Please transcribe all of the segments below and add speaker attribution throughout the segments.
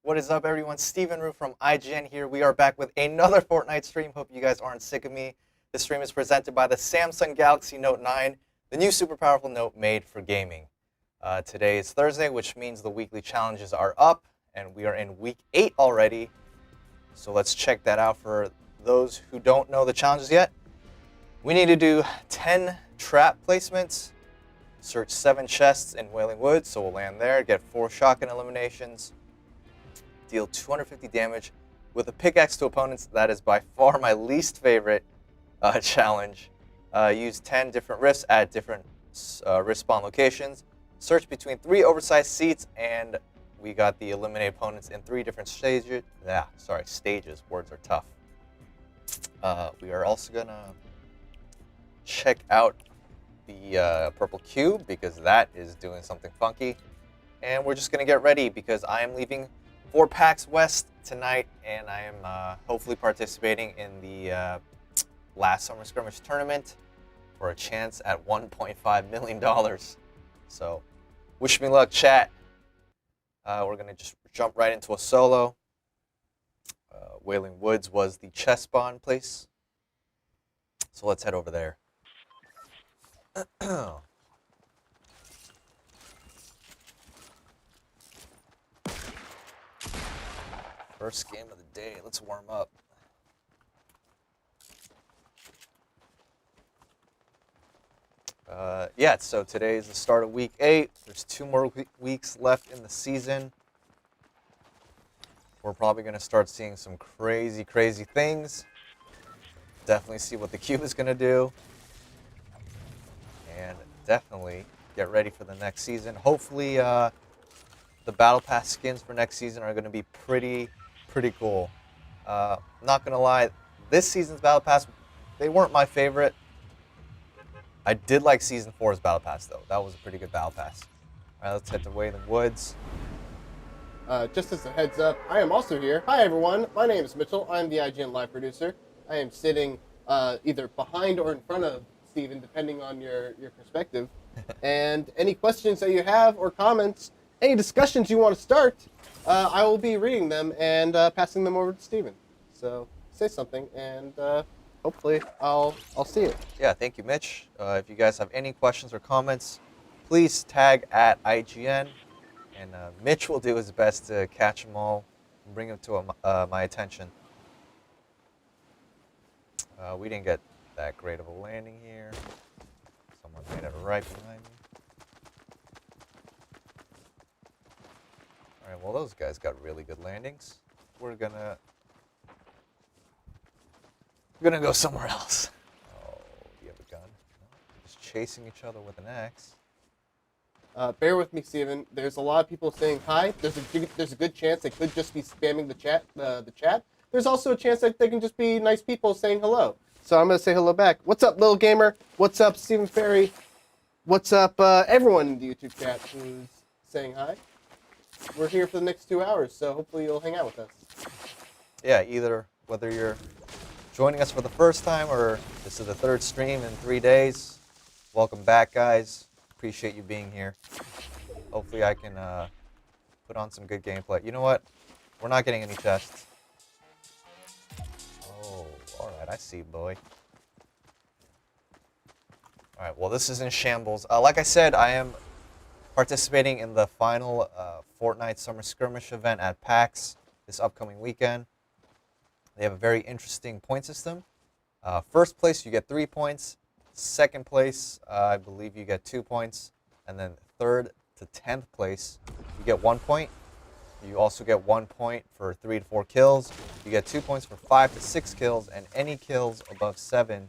Speaker 1: What is up, everyone? Steven Rue from IGN here. We are back with another Fortnite stream. Hope you guys aren't sick of me. This stream is presented by the Samsung Galaxy Note 9, the new super powerful Note made for gaming. Today is Thursday, which means the weekly challenges are up, and we are in week 8 already. So let's check that out for those who don't know the challenges yet. We need to do 10 trap placements, search 7 chests in Wailing Woods, so we'll land there, get 4 shotgun eliminations, deal 250 damage with a pickaxe to opponents. That is by far my least favorite challenge. Use 10 different rifts at different rift spawn locations. Search between 3 oversized seats, and we got the eliminate opponents in 3 different stages. Stages. Words are tough. We are also gonna check out the purple cube because that is doing something funky. And we're just gonna get ready because I am leaving for PAX West tonight, and I am hopefully participating in the last summer skirmish tournament for a chance at $1.5 million. So wish me luck, chat. We're gonna just jump right into a solo. Wailing Woods was the chest spawn place, so let's head over there. First game of the day. Let's warm up. So today is the start of week 8. There's 2 more weeks left in the season. We're probably going to start seeing some crazy things. Definitely see what the cube is going to do. And definitely get ready for the next season. Hopefully the Battle Pass skins for next season are going to be pretty cool. Not going to lie, this season's Battle Pass, they weren't my favorite. I did like Season 4's Battle Pass, though. That was a pretty good Battle Pass. All right, let's head to Wailing Woods.
Speaker 2: Just as a heads up, I am also here. Hi, everyone. My name is Mitchell. I'm the IGN live producer. I am sitting either behind or in front of Steven, depending on your perspective. And any questions that you have or comments, any discussions you want to start, I will be reading them and passing them over to Steven. So say something, and hopefully I'll see it.
Speaker 1: Yeah, thank you, Mitch. If you guys have any questions or comments, please tag at IGN, and Mitch will do his best to catch them all and bring them to my attention. We didn't get that great of a landing here. Someone made it right behind me. All right, well, those guys got really good landings. We're gonna go somewhere else. Oh, do you have a gun? No, just chasing each other with an axe.
Speaker 2: Bear with me, Steven. There's a lot of people saying hi. There's a good chance they could just be spamming the chat. There's also a chance that they can just be nice people saying hello. So I'm gonna say hello back. What's up, Little Gamer? What's up, Steven Ferry? What's up, everyone in the YouTube chat who's saying hi? We're here for the next 2 hours, so hopefully you'll hang out with us.
Speaker 1: Yeah, whether you're joining us for the first time or this is the 3rd stream in 3 days, welcome back, guys. Appreciate you being here. Hopefully I can put on some good gameplay. You know what? We're not getting any chests. Oh, alright, I see, boy. Alright, well, this is in shambles. Like I said, I am participating in the final Fortnite Summer Skirmish event at PAX this upcoming weekend. They have a very interesting point system. First place, you get 3 points. Second place, I believe you get 2 points. And then 3rd to 10th place, you get 1 point. You also get 1 point for 3 to 4 kills. You get 2 points for 5 to 6 kills. And any kills above 7,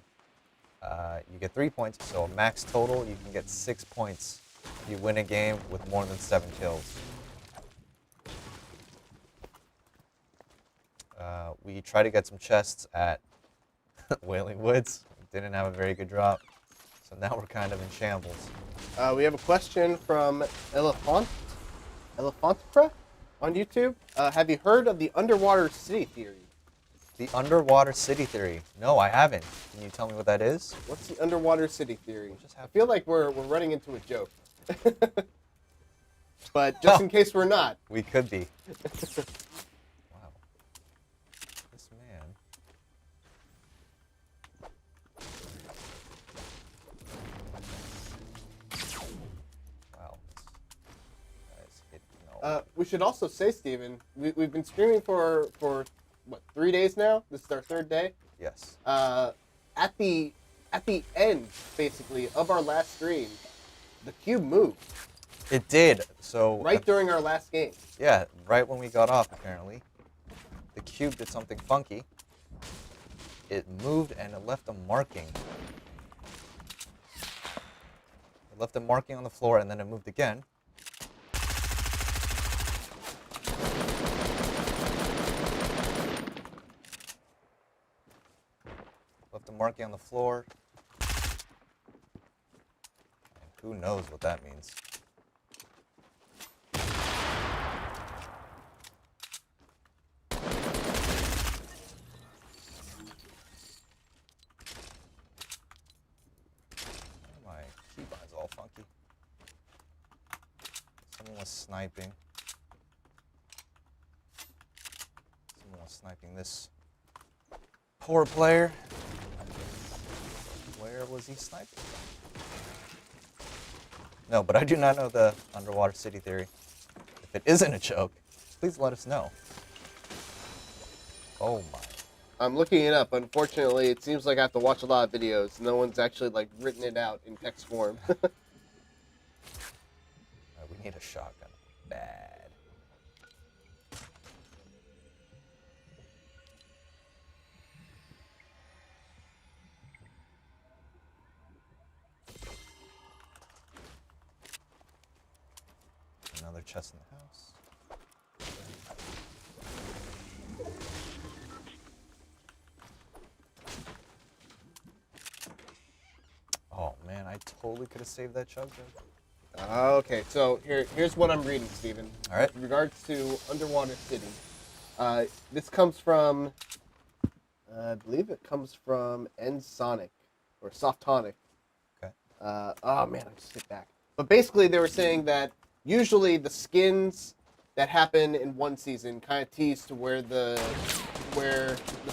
Speaker 1: you get 3 points. So a max total, you can get 6 points if you win a game with more than 7 kills. We tried to get some chests at Wailing Woods. Didn't have a very good drop, so now we're kind of in shambles.
Speaker 2: We have a question from Elephantpra on YouTube. Have you heard of the underwater city theory?
Speaker 1: The underwater city theory? No, I haven't. Can you tell me what that is?
Speaker 2: What's the underwater city theory? I feel like we're running into a joke. But just in case we're not.
Speaker 1: We could be.
Speaker 2: We should also say, Steven, we've been streaming for what, 3 days now? This is our 3rd day.
Speaker 1: Yes.
Speaker 2: At the end, basically, of our last stream, the cube moved.
Speaker 1: It did. So
Speaker 2: right during our last game.
Speaker 1: Yeah, right when we got off, apparently. The cube did something funky. It moved and it left a marking. It left a marking on the floor and then it moved again. Left a marking on the floor. And who knows what that means. My keybind's all funky. Someone was sniping. Someone was sniping this poor player. Where was he sniping? No, but I do not know the underwater city theory. If it isn't a joke, please let us know. Oh my.
Speaker 2: I'm looking it up. Unfortunately, it seems like I have to watch a lot of videos. No one's actually like written it out in text form.
Speaker 1: We need a shotgun. Bad. Another chest in the house. Oh man, I totally could have saved that chug jug.
Speaker 2: Okay, so here's what I'm reading, Steven.
Speaker 1: All right.
Speaker 2: With regards to Underwater City, this comes from, I believe it comes from Nsonic, or Softonic.
Speaker 1: Okay.
Speaker 2: Oh man, I just hit back. But basically, they were saying that usually the skins that happen in one season kind of tease to where the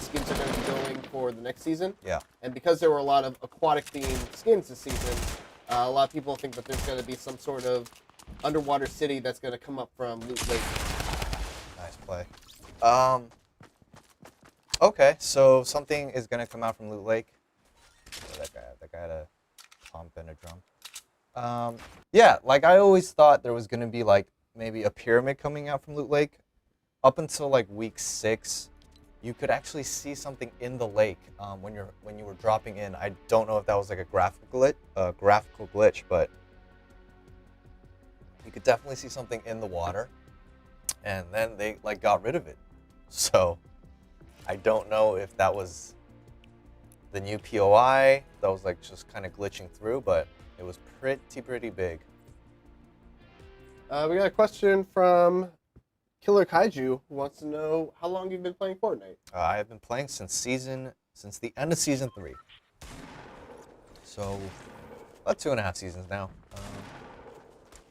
Speaker 2: skins are going to be going for the next season.
Speaker 1: Yeah.
Speaker 2: And because there were a lot of aquatic themed skins this season, a lot of people think that there's going to be some sort of underwater city that's going to come up from Loot Lake.
Speaker 1: Nice play. Okay, so something is gonna come out from Loot Lake. Oh, that guy had a pump and a drum. Yeah, like I always thought there was gonna be like maybe a pyramid coming out from Loot Lake. Up until like week 6, you could actually see something in the lake when you were dropping in. I don't know if that was like a graphical glitch, but you could definitely see something in the water, and then they like got rid of it. So I don't know if that was the new POI that was like just kind of glitching through, but it was pretty big.
Speaker 2: We got a question from Killer Kaiju, who wants to know how long you've been playing Fortnite.
Speaker 1: I have been playing since the end of season 3. So about 2.5 seasons now.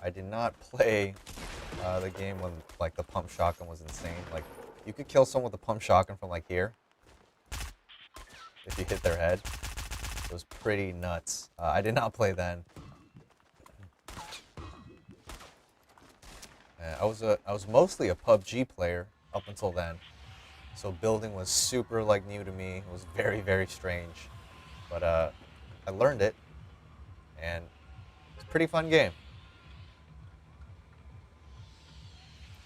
Speaker 1: I did not play the game when like the pump shotgun was insane. Like you could kill someone with a pump shotgun from like here if you hit their head. It was pretty nuts. I did not play then. I was mostly a PUBG player up until then, so building was super like new to me. It was very strange, but I learned it, and it's a pretty fun game.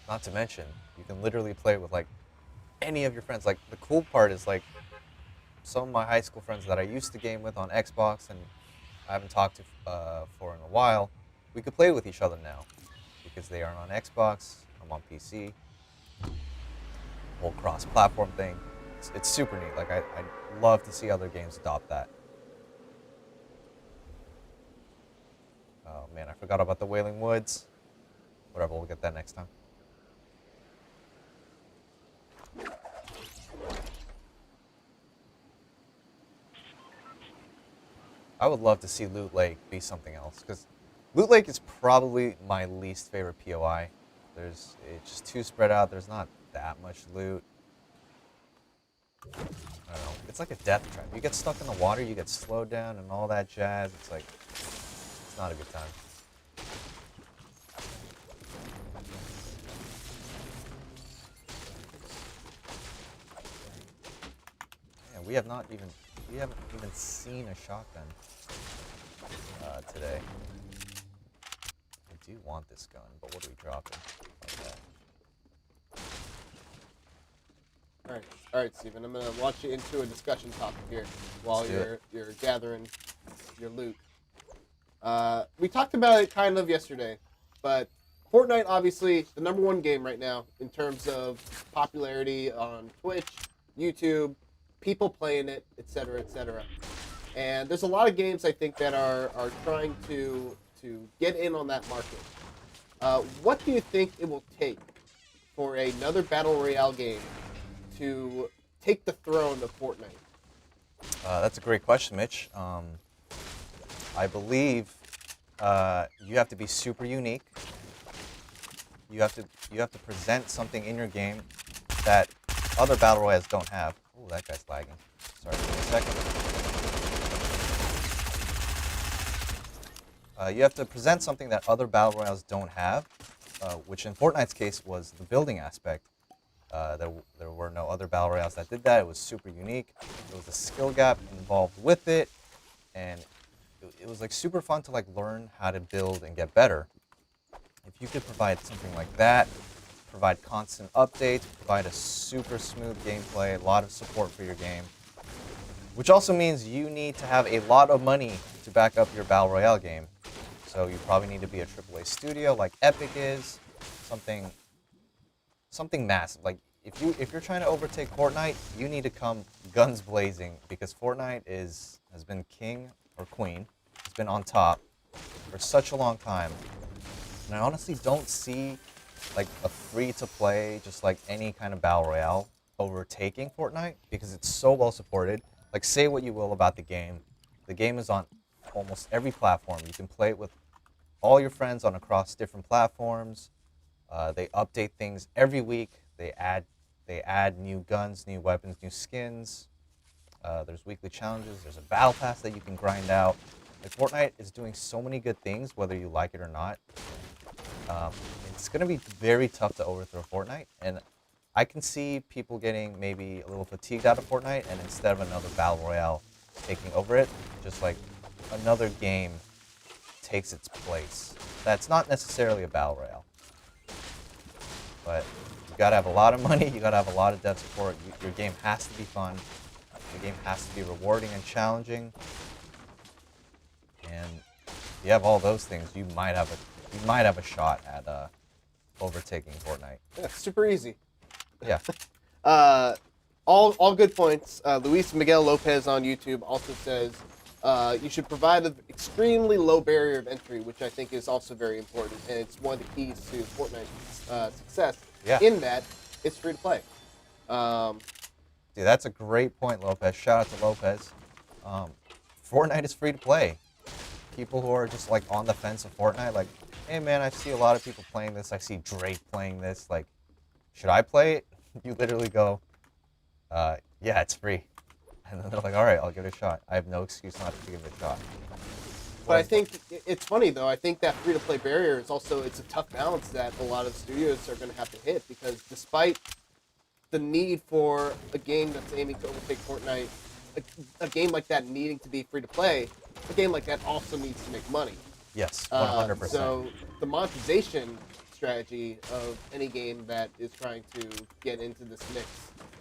Speaker 1: Not to mention, you can literally play with like any of your friends. Like the cool part is like some of my high school friends that I used to game with on Xbox and I haven't talked to for in a while, we could play with each other now. Because they are on Xbox, I'm on PC. Whole cross-platform thing. It's super neat. Like I love to see other games adopt that. Oh man, I forgot about the Wailing Woods. Whatever, we'll get that next time. I would love to see Loot Lake be something else, because Loot Lake is probably my least favorite POI. It's just too spread out. There's not that much loot. I don't know. It's like a death trap. You get stuck in the water, you get slowed down and all that jazz. It's like, it's not a good time. we haven't even seen a shotgun today. I do want this gun, but what are we dropping? Okay.
Speaker 2: All right, Steven. I'm gonna launch you into a discussion topic here while you're gathering your loot. We talked about it kind of yesterday, but Fortnite obviously the #1 game right now in terms of popularity on Twitch, YouTube, people playing it, etc., etc. And there's a lot of games I think that are trying to get in on that market. What do you think it will take for another battle royale game to take the throne of Fortnite?
Speaker 1: That's a great question, Mitch. I believe you have to be super unique. You have to present something in your game that other battle royales don't have. Oh, that guy's lagging. Sorry, give me a second. You have to present something that other battle royales don't have, which in Fortnite's case was the building aspect. There were no other battle royales that did that. It was super unique. There was a skill gap involved with it, and it was like super fun to like learn how to build and get better. If you could provide something like that, provide constant updates, provide a super smooth gameplay, a lot of support for your game, which also means you need to have a lot of money to back up your battle royale game. So you probably need to be a AAA studio like Epic is, something massive. Like if you're trying to overtake Fortnite, you need to come guns blazing because Fortnite has been king or queen. It's been on top for such a long time. And I honestly don't see like a free-to-play, just like any kind of battle royale overtaking Fortnite because it's so well supported. Like say what you will about the game is on almost every platform. You can play it with all your friends on across different platforms. They update things every week. They add new guns, new weapons, new skins. There's weekly challenges. There's a battle pass that you can grind out. Like Fortnite is doing so many good things, whether you like it or not. It's going to be very tough to overthrow Fortnite, and I can see people getting maybe a little fatigued out of Fortnite, and instead of another battle royale taking over it, just like another game takes its place. That's not necessarily a battle royale, but you got to have a lot of money. You got to have a lot of dev support. Your game has to be fun. The game has to be rewarding and challenging. And if you have all those things, you might have a shot at overtaking Fortnite.
Speaker 2: Yeah, super easy.
Speaker 1: Yeah.
Speaker 2: All good points. Luis Miguel Lopez on YouTube also says you should provide an extremely low barrier of entry, which I think is also very important, and it's one of the keys to Fortnite's success.
Speaker 1: Yeah.
Speaker 2: In that it's free to play.
Speaker 1: Dude, that's a great point, Lopez. Shout out to Lopez. Fortnite is free to play. People who are just like on the fence of Fortnite, like, hey man, I see a lot of people playing this. I see Drake playing this. Like, should I play it? You literally go, yeah, it's free. And then they're like, all right, I'll give it a shot. I have no excuse not to give it a shot.
Speaker 2: But I think it's funny though. I think that free-to-play barrier is also it's a tough balance that a lot of studios are going to have to hit because despite the need for a game that's aiming to overtake Fortnite, a game like that needing to be free-to-play, a game like that also needs to make money.
Speaker 1: Yes, 100%.
Speaker 2: So the monetization strategy of any game that is trying to get into this mix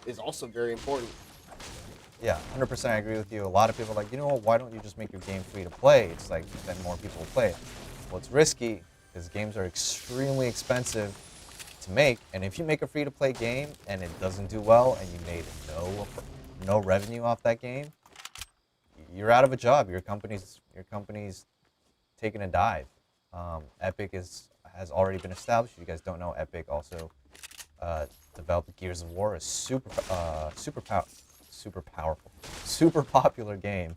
Speaker 2: is also very important.
Speaker 1: Yeah, 100% I agree with you. A lot of people are like, you know what, why don't you just make your game free to play? It's like, then more people will play it. Well, it's risky because games are extremely expensive to make. And if you make a free to play game and it doesn't do well and you made no revenue off that game, you're out of a job. Your company's taking a dive. Epic has already been established. If you guys don't know, Epic also developed Gears of War, a super powerful, super popular game.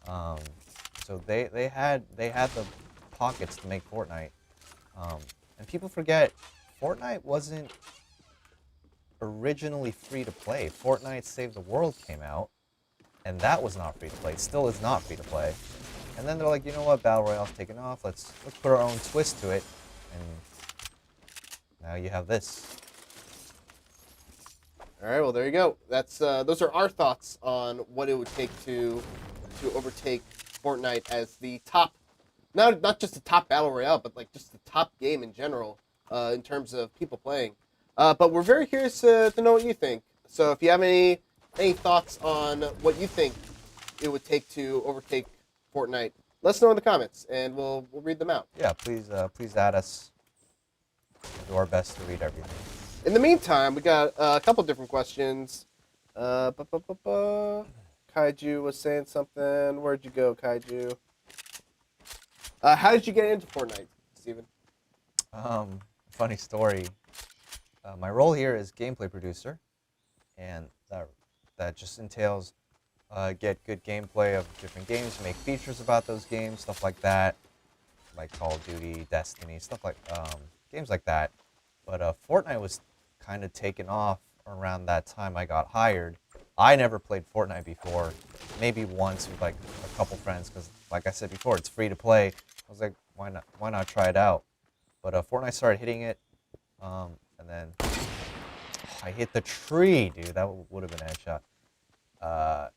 Speaker 1: So they had the pockets to make Fortnite. And people forget, Fortnite wasn't originally free to play. Fortnite Save the World came out, and that was not free to play. It still is not free to play. And then they're like, you know what, Battle Royale's taking off. Let's put our own twist to it. And now you have this.
Speaker 2: All right, well, there you go. That's those are our thoughts on what it would take to overtake Fortnite as the top, not just the top battle royale, but like just the top game in general in terms of people playing. But we're very curious to know what you think. So if you have any thoughts on what you think it would take to overtake Fortnite, let us know in the comments, and we'll read them out.
Speaker 1: Yeah, please add us. We'll do our best to read everything.
Speaker 2: In the meantime, we got a couple different questions. Kaiju was saying something. Where'd you go, Kaiju? How did you get into Fortnite, Steven?
Speaker 1: Funny story. My role here is gameplay producer, and that just entails get good gameplay of different games, make features about those games, stuff like that, like Call of Duty, Destiny, stuff like games like that. But Fortnite was kind of taken off around that time I got hired. I never played Fortnite before, maybe once with like a couple friends, because like I said before, it's free to play. I was like, why not try it out? But Fortnite started hitting it, and then I hit the tree, dude. That would have been a headshot.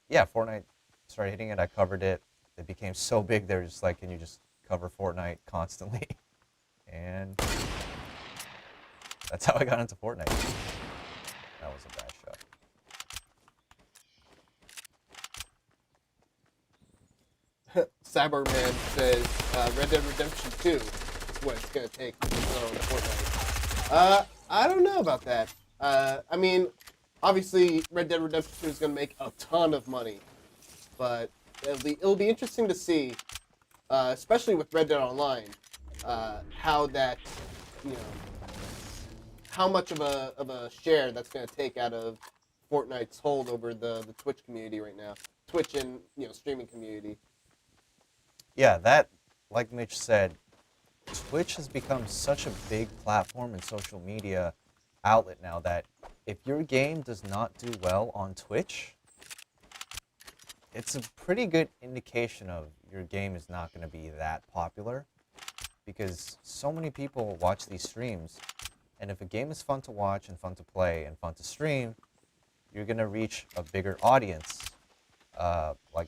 Speaker 1: Yeah, Fortnite started hitting it. I covered it. It became so big. They were just like, can you just cover Fortnite constantly? And that's how I got into Fortnite. That was a bad shot.
Speaker 2: Cyberman says Red Dead Redemption 2 is what it's going to take to own Fortnite. I don't know about that. I mean, obviously, Red Dead Redemption 2 is going to make a ton of money, but it'll be interesting to see, especially with Red Dead Online, how that, you know, how much of a share that's going to take out of Fortnite's hold over the Twitch community right now, Twitch and streaming community.
Speaker 1: Yeah, that, like Mitch said, Twitch has become such a big platform and social media outlet now that if your game does not do well on Twitch, it's a pretty good indication of your game is not going to be that popular, because so many people watch these streams, and if a game is fun to watch and fun to play and fun to stream, you're going to reach a bigger audience. Like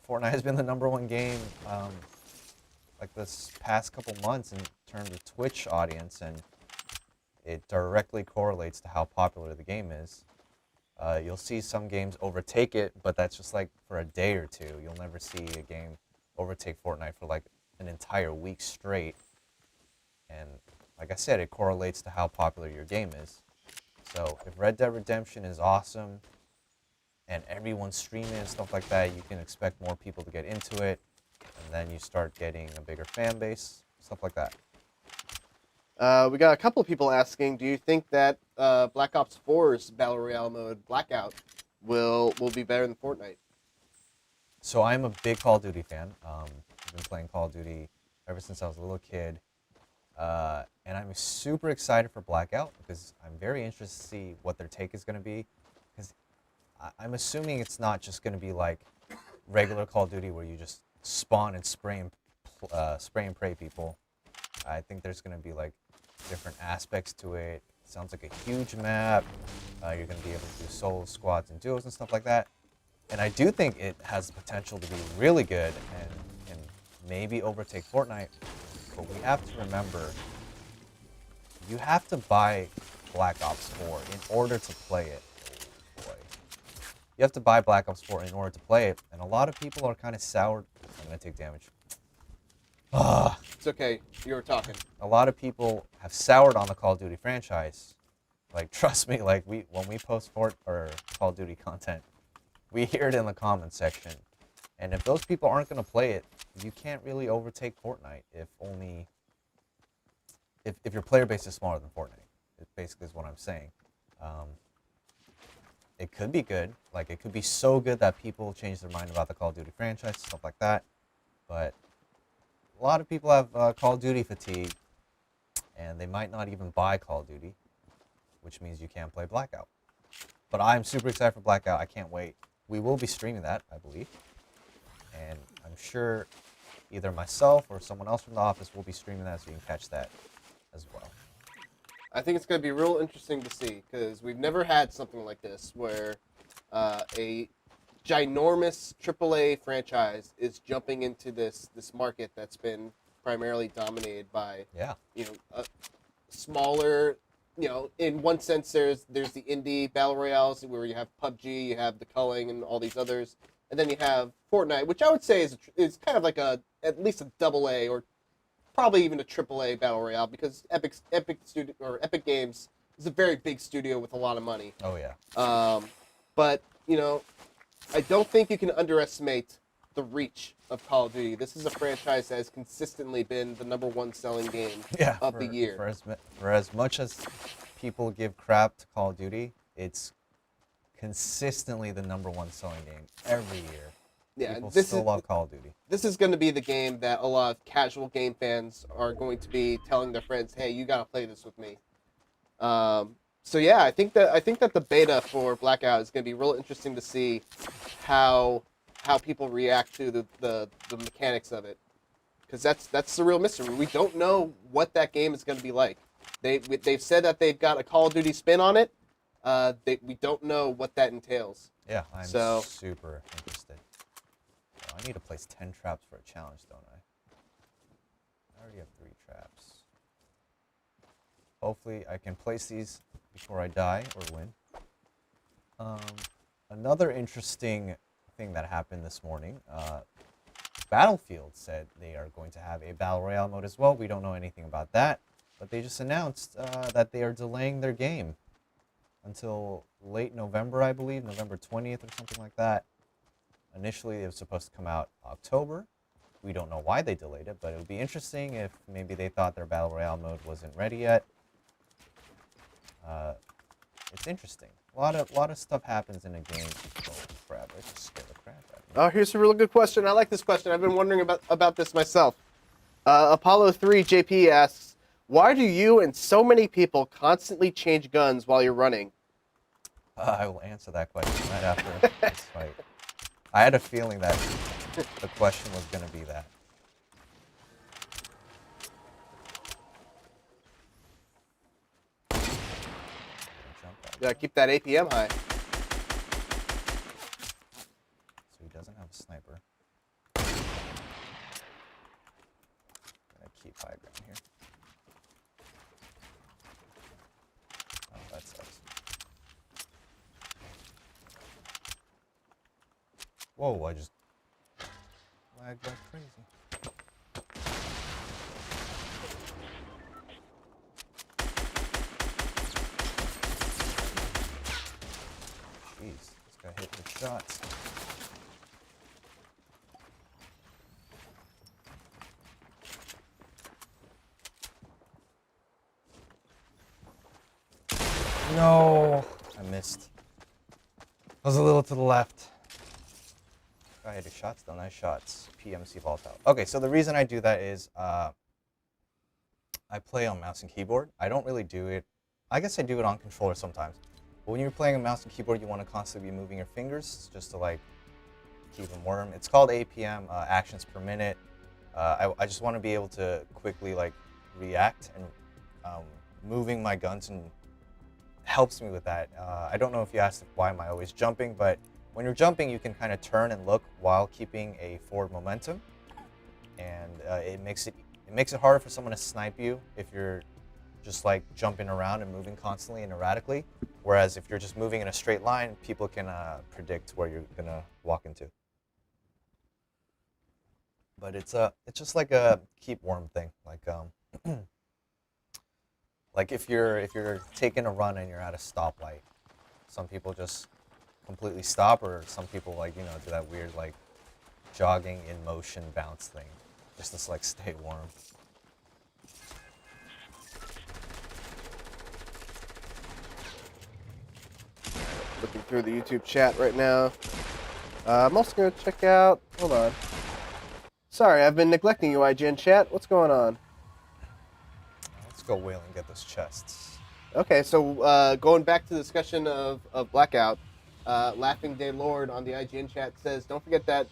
Speaker 1: Fortnite has been the #1 game like this past couple months in terms of Twitch audience, and it directly correlates to how popular the game is. You'll see some games overtake it, but that's just like for a day or two. You'll never see a game overtake Fortnite for like an entire week straight. And like I said, it correlates to how popular your game is. So if Red Dead Redemption is awesome and everyone's streaming and stuff like that, you can expect more people to get into it, and then you start getting a bigger fan base, stuff like that.
Speaker 2: We got a couple of people asking, do you think that Black Ops 4's Battle Royale mode, Blackout, will be better than Fortnite?
Speaker 1: So I'm a big Call of Duty fan. I've been playing Call of Duty ever since I was a little kid. And I'm super excited for Blackout because I'm very interested to see what their take is going to be. Because I'm assuming it's not just going to be like regular Call of Duty where you just spawn and spray and pray people. I think there's going to be like different aspects to it. It sounds like a huge map. You're going to be able to do solo squads and duos and stuff like that. And I do think it has the potential to be really good and maybe overtake Fortnite. But we have to remember, you have to buy Black Ops 4 in order to play it. Oh boy. You have to buy Black Ops 4 in order to play it, and a lot of people are kind of soured. I'm going to take damage.
Speaker 2: It's okay. You were talking.
Speaker 1: A lot of people have soured on the Call of Duty franchise. Like, trust me, like when we post Call of Duty content, we hear it in the comments section. And if those people aren't going to play it, you can't really overtake Fortnite if your player base is smaller than Fortnite. It basically is what I'm saying. It could be good. Like, it could be so good that people change their mind about the Call of Duty franchise, stuff like that. But a lot of people have Call of Duty fatigue, and they might not even buy Call of Duty, which means you can't play Blackout. But I'm super excited for Blackout. I can't wait. We will be streaming that, I believe. And I'm sure either myself or someone else from the office will be streaming that, so you can catch that as well.
Speaker 2: I think it's going to be real interesting to see because we've never had something like this where a ginormous AAA franchise is jumping into this market that's been primarily dominated by a smaller. In one sense, there's the indie battle royales where you have PUBG, you have the Culling, and all these others, and then you have Fortnite, which I would say is kind of like at least a double A or probably even a AAA battle royale because Epic Games is a very big studio with a lot of money.
Speaker 1: Oh yeah.
Speaker 2: But I don't think you can underestimate the reach of Call of Duty. This is a franchise that has consistently been the #1 selling game of the year.
Speaker 1: For as much as people give crap to Call of Duty, it's consistently the #1 selling game every year.
Speaker 2: Yeah,
Speaker 1: people still love Call of Duty.
Speaker 2: This is going to be the game that a lot of casual game fans are going to be telling their friends, "Hey, you got to play this with me." So yeah, I think that the beta for Blackout is going to be real interesting to see how people react to the mechanics of it, because that's the real mystery. We don't know what that game is going to be like. They've said that they've got a Call of Duty spin on it. We don't know what that entails.
Speaker 1: Yeah, I'm super interested. Oh, I need to place 10 traps for a challenge, don't I? I already have 3 traps. Hopefully I can place these before I die or win. Another interesting thing that happened this morning, Battlefield said they are going to have a Battle Royale mode as well. We don't know anything about that, but they just announced that they are delaying their game until late November, I believe, November 20th or something like that. Initially, it was supposed to come out October. We don't know why they delayed it, but it would be interesting if maybe they thought their Battle Royale mode wasn't ready yet. It's interesting. A lot of stuff happens in a game. Oh crap! I just scared the crap out of me.
Speaker 2: Oh, here's a really good question. I like this question. I've been wondering about this myself. Apollo 3 JP asks, why do you and so many people constantly change guns while you're running?
Speaker 1: I will answer that question right after this fight. I had a feeling that the question was going to be that.
Speaker 2: Yeah, keep that APM high.
Speaker 1: So he doesn't have a sniper. Gonna keep high ground here. Oh, that sucks. Whoa, I just lagged like crazy. Jeez, this guy hit with shots. No, I missed. I was a little to the left. I hit shots though, nice shots. PMC vault out. Okay, so the reason I do that is I play on mouse and keyboard. I don't really do it. I guess I do it on controller sometimes. But when you're playing a mouse and keyboard, you want to constantly be moving your fingers just to like keep them warm. It's called APM, actions per minute. I just want to be able to quickly like react, and moving my guns and helps me with that. I don't know if you asked why am I always jumping, but when you're jumping, you can kind of turn and look while keeping a forward momentum, and it makes it harder for someone to snipe you if you're just like jumping around and moving constantly and erratically. Whereas if you're just moving in a straight line, people can predict where you're gonna walk into. But it's just like a keep warm thing. Like like if you're taking a run and you're at a stoplight, some people just completely stop, or some people like do that weird like jogging in motion bounce thing, just to like stay warm.
Speaker 2: Looking through the YouTube chat right now. I'm also going to check out... Hold on. Sorry, I've been neglecting you, IGN chat. What's going on?
Speaker 1: Let's go whale and get those chests.
Speaker 2: Okay, so going back to the discussion of Blackout, Laughing Day Lord on the IGN chat says, don't forget that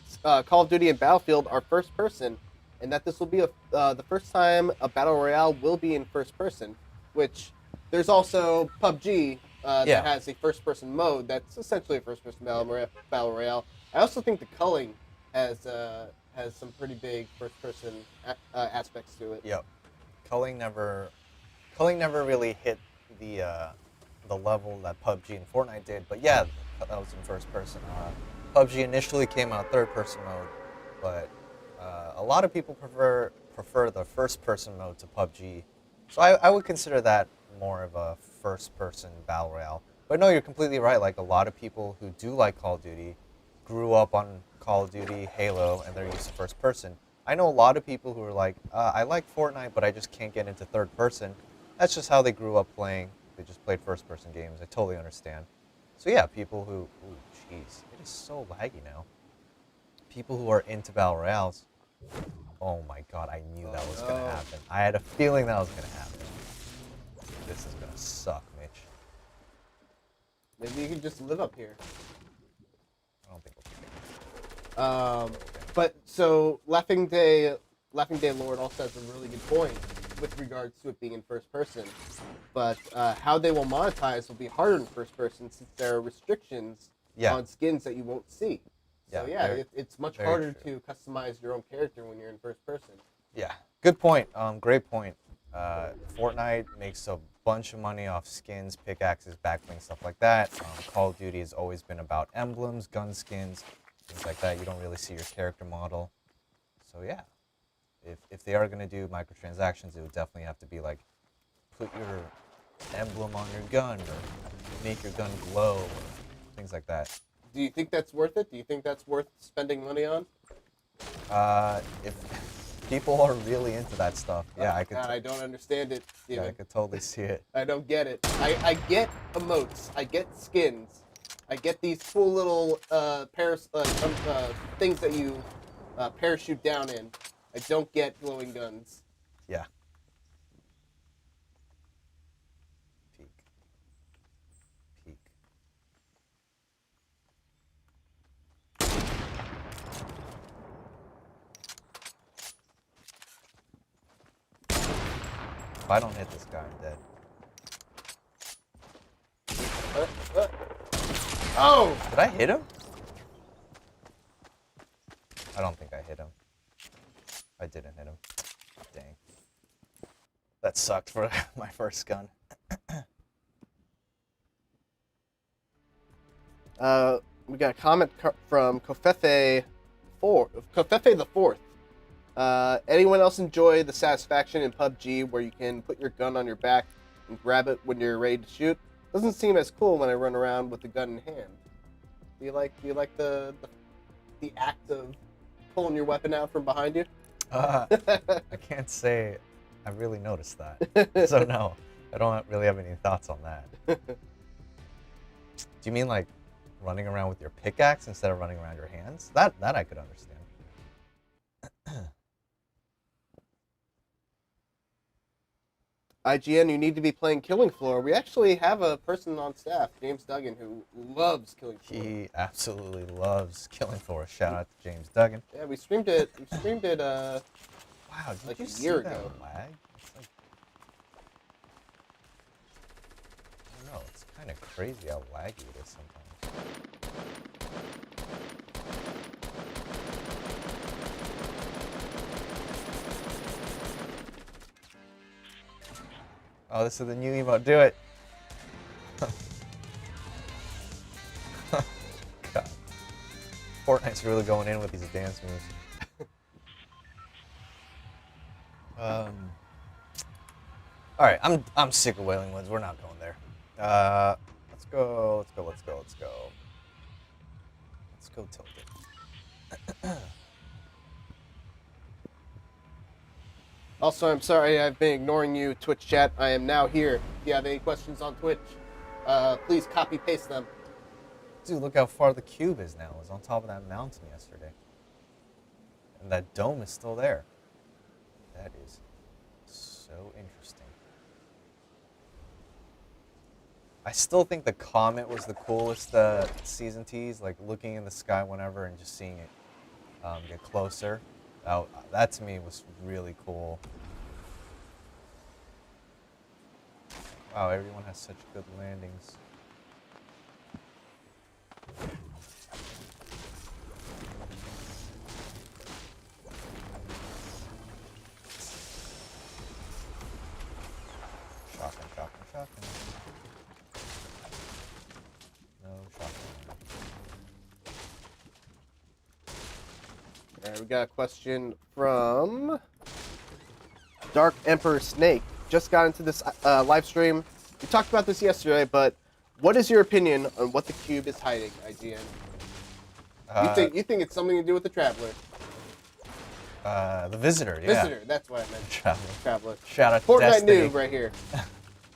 Speaker 2: Call of Duty and Battlefield are first person, and that this will be the first time a Battle Royale will be in first person, which There's also PUBG
Speaker 1: Yeah.
Speaker 2: that has a first-person mode that's essentially a first-person battle royale. I also think the culling has some pretty big first-person aspects to it.
Speaker 1: Yep. Culling never Culling never really hit the level that PUBG and Fortnite did, but yeah, that was in first person. PUBG initially came out third person mode, but a lot of people prefer the first person mode to PUBG. So I would consider that more of a first person battle royale. But no, you're completely right. Like a lot of people who do like Call of Duty grew up on Call of Duty, Halo, and they're used to first person. I know a lot of people who are like, I like Fortnite, but I just can't get into third person. That's just how they grew up playing. They just played first person games. I totally understand. So yeah, people who, ooh, jeez, it is so laggy now. People who are into battle royales. Oh my god, I knew that was gonna happen. I had a feeling that was gonna happen. This is gonna suck, Mitch.
Speaker 2: Maybe you can just live up here.
Speaker 1: I don't think we'll take it.
Speaker 2: But so Laughing Day Lord also has a really good point with regards to it being in first person. But how they will monetize will be harder in first person since there are restrictions on skins that you won't see. So it's much harder to customize your own character when you're in first person.
Speaker 1: Yeah, good point. Great point. Fortnite makes a bunch of money off skins, pickaxes, backbling, stuff like that. Call of Duty has always been about emblems, gun skins, things like that. You don't really see your character model. So yeah, if they are going to do microtransactions, it would definitely have to be like put your emblem on your gun or make your gun glow, or things like that.
Speaker 2: Do you think that's worth it? Do you think that's worth spending money on?
Speaker 1: If people are really into that stuff, yeah, I could.
Speaker 2: I don't understand it, Steven.
Speaker 1: Yeah, I could totally see it.
Speaker 2: I don't get it. I get emotes. I get skins. I get these cool little things that you parachute down in. I don't get glowing guns.
Speaker 1: Yeah. Peak. If I don't hit this guy, I'm dead.
Speaker 2: Oh!
Speaker 1: Did I hit him? I don't think I hit him. I didn't hit him. Dang. That sucked for my first gun.
Speaker 2: We got a comment from Kofefe the Fourth. Anyone else enjoy the satisfaction in PUBG where you can put your gun on your back and grab it when you're ready to shoot? Doesn't seem as cool when I run around with the gun in hand. Do you like the act of pulling your weapon out from behind you?
Speaker 1: I can't say I really noticed that. So no, I don't really have any thoughts on that. Do you mean like running around with your pickaxe instead of running around your hands? That I could understand.
Speaker 2: IGN, you need to be playing Killing Floor. We actually have a person on staff, James Duggan, who loves Killing Floor.
Speaker 1: He absolutely loves Killing Floor. Shout out to James Duggan.
Speaker 2: Yeah, we streamed it.
Speaker 1: Wow, did
Speaker 2: like
Speaker 1: you
Speaker 2: a
Speaker 1: see
Speaker 2: year
Speaker 1: that
Speaker 2: ago.
Speaker 1: lag? It's like, I don't know. It's kind of crazy how laggy it is sometimes. Oh, this is the new emote. Do it. God. Fortnite's really going in with these dance moves. All right, I'm sick of Wailing Woods. We're not going there. Let's go Tilted.
Speaker 2: Also, I'm sorry I've been ignoring you, Twitch chat. I am now here. If you have any questions on Twitch, please copy paste them.
Speaker 1: Dude, look how far the cube is now. It was on top of that mountain yesterday. And that dome is still there. That is so interesting. I still think the comet was the coolest season tease, like looking in the sky whenever and just seeing it get closer. That to me was really cool. Wow, everyone has such good landings. Shotgun. No shotgun.
Speaker 2: Alright, we got a question from Dark Emperor Snake. Just got into this live stream. We talked about this yesterday, but what is your opinion on what the cube is hiding, IGN? You think it's something to do with the Traveler?
Speaker 1: The Visitor, yeah.
Speaker 2: Visitor, that's what I meant. Traveler.
Speaker 1: Shout out to
Speaker 2: Fortnite
Speaker 1: Destiny.
Speaker 2: noob right here.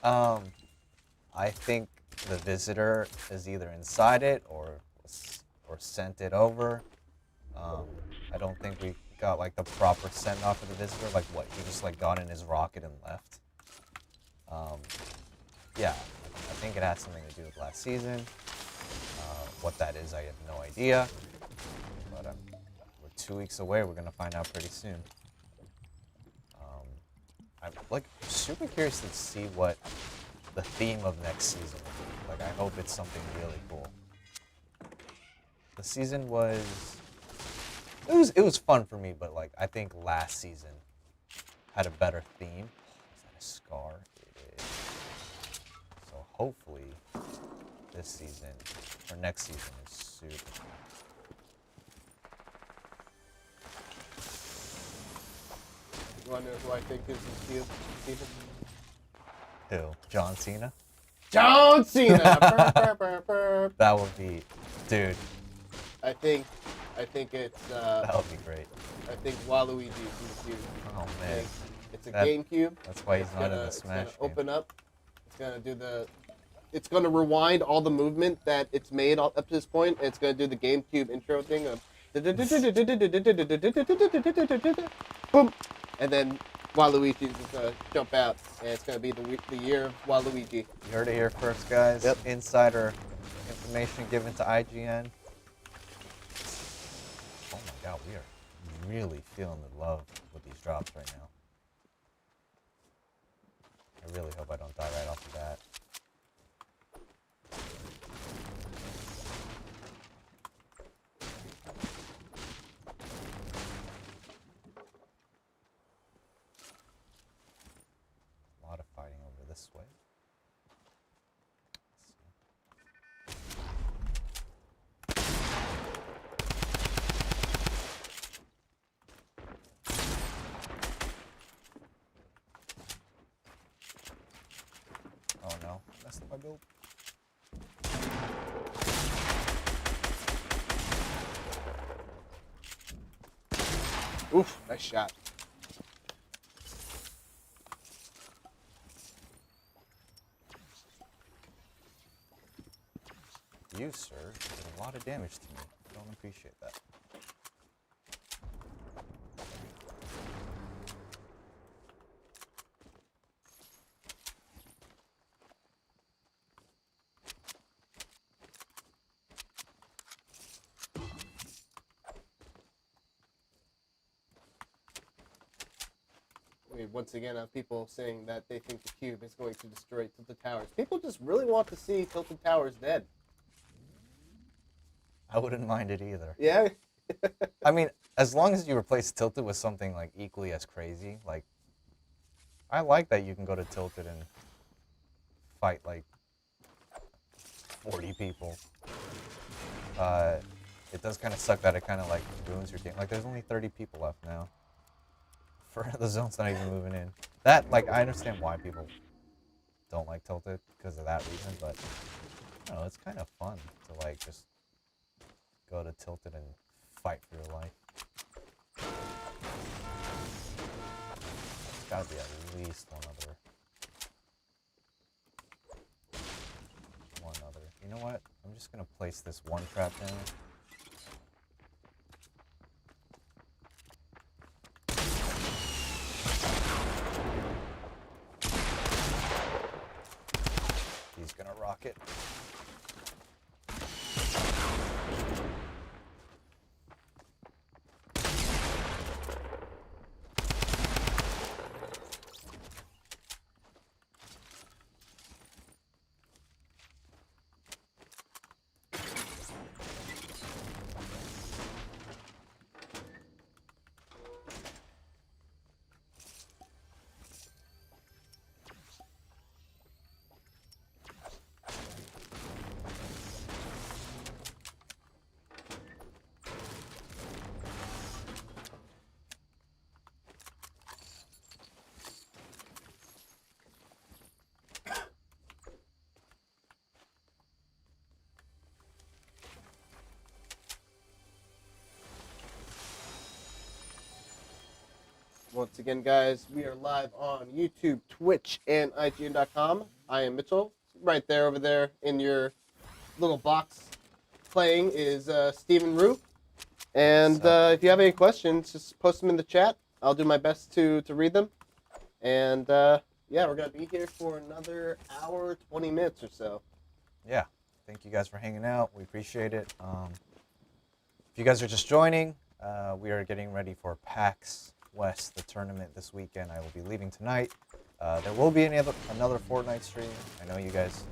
Speaker 1: I think the Visitor is either inside it or sent it over. I don't think we got like the proper send off of the Visitor, like what he just like got in his rocket and left. Yeah, I think it has something to do with last season. What that is, I have no idea. But we're 2 weeks away. We're gonna find out pretty soon. I'm like super curious to see what the theme of next season will be. Like, I hope it's something really cool. The season it was fun for me, but like I think last season had a better theme. Is that a scar? It is. So hopefully this season or next season is super.
Speaker 2: You want to know who I think is the cube, Steven?
Speaker 1: Who? John Cena?
Speaker 2: John Cena! Burr, burr, burr, burr.
Speaker 1: That would be, dude.
Speaker 2: I think it's
Speaker 1: That would be great.
Speaker 2: I think Waluigi is the cube.
Speaker 1: Oh man,
Speaker 2: It's a GameCube.
Speaker 1: That's why he's not in the Smash
Speaker 2: It's gonna
Speaker 1: game.
Speaker 2: open up. It's gonna do It's gonna rewind all the movement that it's made up to this point. And it's gonna do the GameCube intro thing of boom, and then Waluigi is gonna jump out, and it's gonna be the year of Waluigi.
Speaker 1: You heard it here first, guys.
Speaker 2: Yep.
Speaker 1: Insider information given to IGN. Oh my god, we are really feeling the love with these drops right now. I really hope I don't die right off the bat. A lot of fighting over this way. Oh no, messed up my build.
Speaker 2: Oof, nice shot.
Speaker 1: You, sir, did a lot of damage to me. Don't appreciate that.
Speaker 2: We once again have people saying that they think the cube is going to destroy Tilted Towers. People just really want to see Tilted Towers dead.
Speaker 1: I wouldn't mind it either.
Speaker 2: Yeah.
Speaker 1: I mean, as long as you replace Tilted with something like equally as crazy, like I like that you can go to Tilted and fight like 40 people. It does kind of suck that it kind of like ruins your game. Like there's only 30 people left now. For the zone's not even moving in. That, like, I understand why people don't like Tilted because of that reason, but I don't know, it's kind of fun to like just go to Tilted and fight for your life. There's gotta be at least one other. You know what? I'm just gonna place this one trap down. He's gonna rock it.
Speaker 2: Once again, guys, we are live on YouTube, Twitch, and IGN.com. I am Mitchell. Right there, over there in your little box playing is Stephen Rue. And if you have any questions, just post them in the chat. I'll do my best to read them. And yeah, we're going to be here for another hour, 20 minutes or so.
Speaker 1: Yeah. Thank you guys for hanging out. We appreciate it. If you guys are just joining, we are getting ready for PAX West, the tournament this weekend. I will be leaving tonight. There will be another Fortnite stream. I know you guys,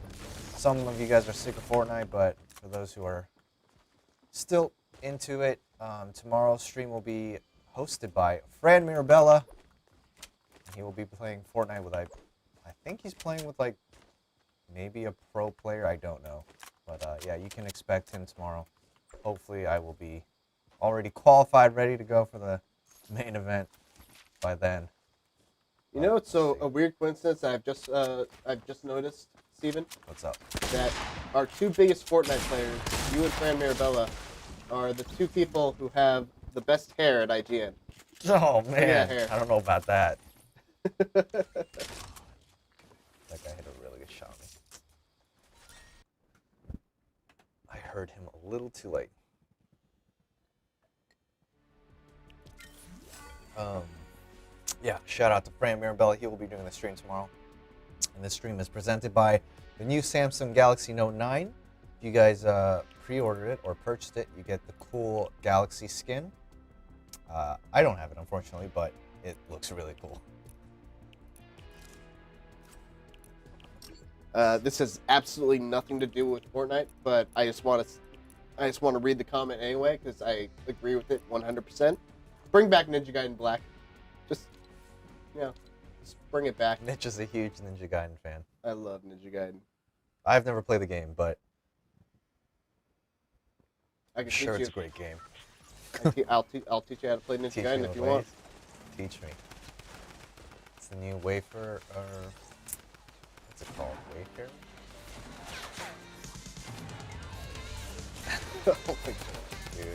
Speaker 1: some of you guys are sick of Fortnite, but for those who are still into it, tomorrow's stream will be hosted by Fran Mirabella. He will be playing Fortnite with, I think he's playing with like maybe a pro player, I don't know. But yeah, you can expect him tomorrow. Hopefully I will be already qualified, ready to go for the main event by then.
Speaker 2: You know, it's a weird coincidence I've just noticed, Steven.
Speaker 1: What's up? That
Speaker 2: our two biggest Fortnite players, you and Fran Mirabella, are the two people who have the best hair at IGN.
Speaker 1: Oh man, I don't know about that. That guy hit a really good shot. I heard him a little too late. Yeah, shout out to Fran Mirabella. He will be doing the stream tomorrow. And this stream is presented by the new Samsung Galaxy Note 9. If you guys pre-ordered it or purchased it, you get the cool Galaxy skin. I don't have it, unfortunately, but it looks really cool.
Speaker 2: This has absolutely nothing to do with Fortnite, but I just want to read the comment anyway because I agree with it 100%. Bring back Ninja Gaiden Black. Just bring it back.
Speaker 1: Mitch is a huge Ninja Gaiden fan.
Speaker 2: I love Ninja Gaiden.
Speaker 1: I've never played the game, but
Speaker 2: I'm
Speaker 1: sure it's a great game.
Speaker 2: I'll teach you how to play Ninja Gaiden if you want.
Speaker 1: Teach me. It's the new wafer, or what's it called? Wafer?
Speaker 2: Oh my god,
Speaker 1: dude.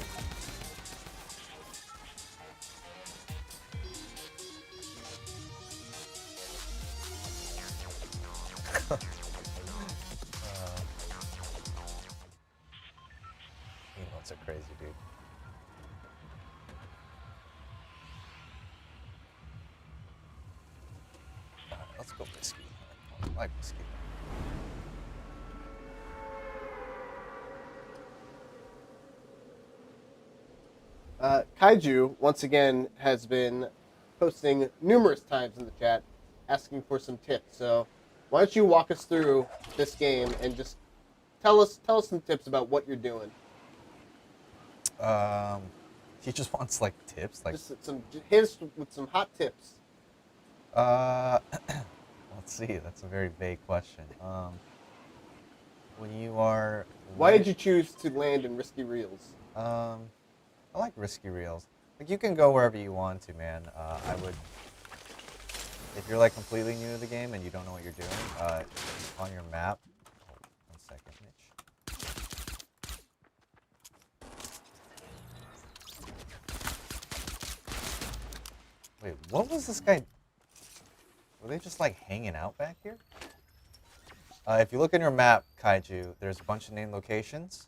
Speaker 1: Emotes are crazy, dude. Alright, let's go whiskey. I like whiskey.
Speaker 2: Kaiju, once again, has been posting numerous times in the chat asking for some tips. So why don't you walk us through this game and just tell us some tips about what you're doing.
Speaker 1: He just wants like tips, like
Speaker 2: just with some hot tips.
Speaker 1: Let's see. That's a very vague question. When you are,
Speaker 2: why did you choose to land in risky reels?
Speaker 1: I like risky reels. Like you can go wherever you want to, man. I would, if you're like completely new to the game and you don't know what you're doing, on your map. Oh, 1 second, Mitch. Wait, what was this guy? Were they just like hanging out back here? If you look in your map, Kaiju, there's a bunch of named locations.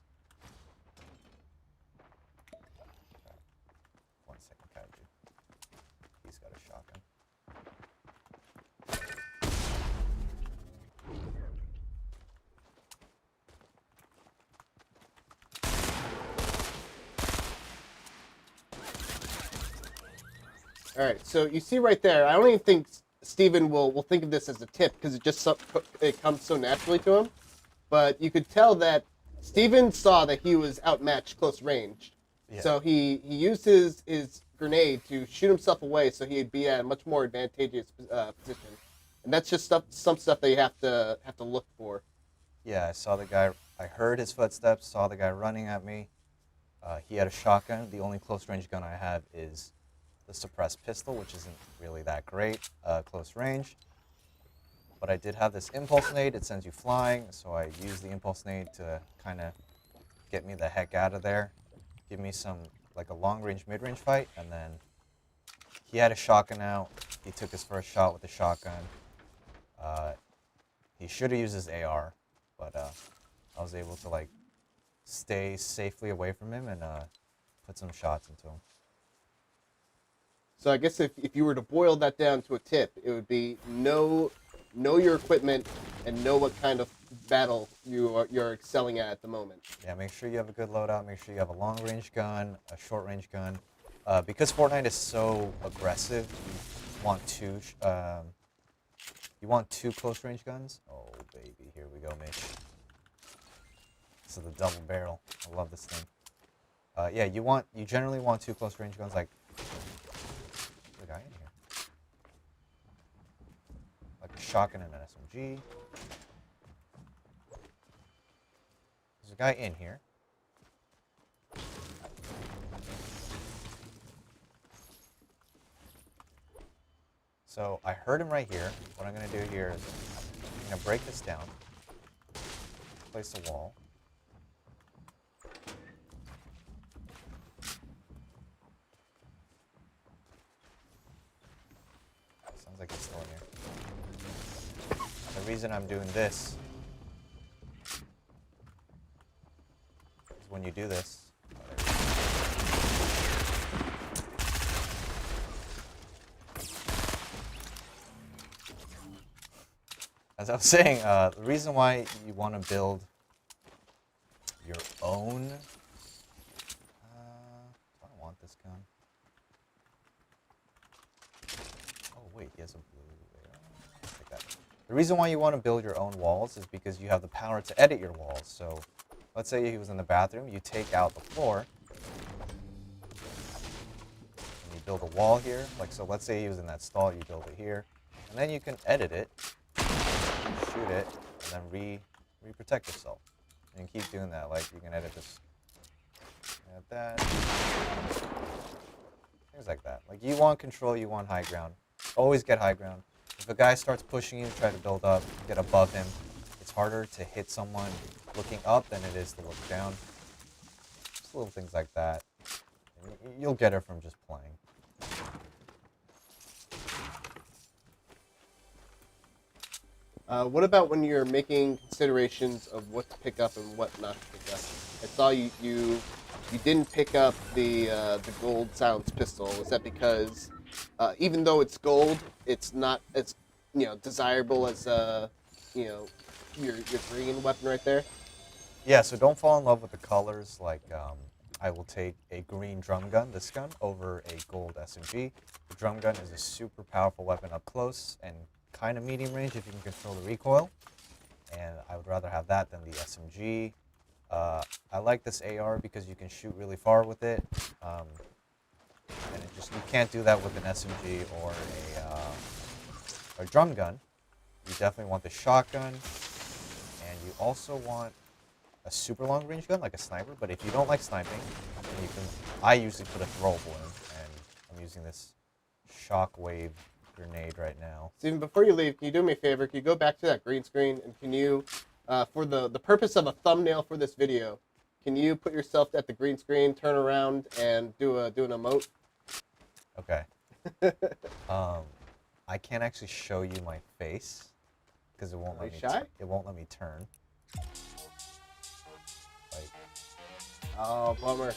Speaker 1: 1 second, Kaiju. He's got a shotgun.
Speaker 2: All right, so you see right there, I don't even think Steven will think of this as a tip because it comes so naturally to him. But you could tell that Steven saw that he was outmatched close range. Yeah. So he used his grenade to shoot himself away so he'd be at a much more advantageous position. And that's just some stuff that you have to look for.
Speaker 1: Yeah, I saw the guy, I heard his footsteps, saw the guy running at me. He had a shotgun. The only close range gun I have is the suppressed pistol, which isn't really that great close range. But I did have this impulse nade. It sends you flying, so I used the impulse nade to kind of get me the heck out of there, give me some, like a long range, mid range fight, and then he had a shotgun out. He took his first shot with the shotgun. He should have used his AR, but I was able to like stay safely away from him and put some shots into him.
Speaker 2: So I guess if you were to boil that down to a tip, it would be know your equipment and know what kind of battle you're excelling at the moment.
Speaker 1: Yeah, make sure you have a good loadout. Make sure you have a long-range gun, a short-range gun. Because Fortnite is so aggressive, you want two close-range guns. Oh baby, here we go, Mitch. This is the double barrel. I love this thing. Yeah, you generally want two close-range guns. Like the guy in here, like a shotgun and an SMG. There's a guy in here. So I heard him right here. What I'm going to do here is I'm going to break this down, place a wall. Sounds like he's still in here. The reason I'm doing this is when you do this, as I was saying, the reason why you want to build your own... I don't want this gun. Oh wait, he has a blue AR. Like that. The reason why you want to build your own walls is because you have the power to edit your walls. So let's say he was in the bathroom, you take out the floor, and you build a wall here. Like, so let's say he was in that stall, you build it here, and then you can edit it, shoot it, and then re-protect yourself. And keep doing that. Like, you can edit this, edit that, things like that. Like, you want control, you want high ground. Always get high ground. If a guy starts pushing you, try to build up, get above him. It's harder to hit someone looking up than it is to look down. Just little things like that. And you'll get it from just playing.
Speaker 2: What about when you're making considerations of what to pick up and what not to pick up? I saw you didn't pick up the gold silenced pistol. Is that because even though it's gold, it's not as desirable as your green weapon right there?
Speaker 1: Yeah, so don't fall in love with the colors. Like, I will take a green drum gun, this gun, over a gold SMG. The drum gun is a super powerful weapon up close and kind of medium range if you can control the recoil. And I would rather have that than the SMG. I like this AR because you can shoot really far with it. And you can't do that with an SMG or a drum gun. You definitely want the shotgun. And you also want a super long range gun, like a sniper. But if you don't like sniping, then you can. I usually put a throwable in, and I'm using this shockwave grenade right now.
Speaker 2: Steven, before you leave, can you do me a favor? Can you go back to that green screen and can you, for the purpose of a thumbnail for this video, can you put yourself at the green screen, turn around, and do an emote?
Speaker 1: Okay. I can't actually show you my face because it won't let me. It won't let me turn. Like,
Speaker 2: oh, bummer.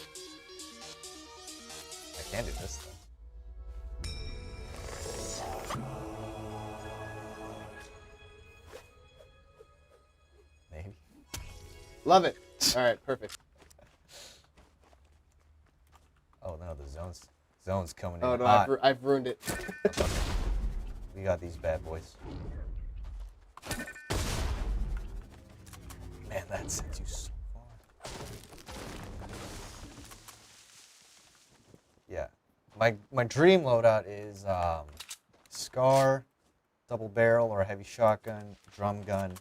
Speaker 1: I can do this though. Maybe.
Speaker 2: Love it. All right, perfect.
Speaker 1: Oh no, the zone's coming in.
Speaker 2: Oh no,
Speaker 1: hot.
Speaker 2: I've ruined it.
Speaker 1: We got these bad boys. Man, that sends you so far. Yeah, my dream loadout is SCAR, double barrel or a heavy shotgun, drum gun,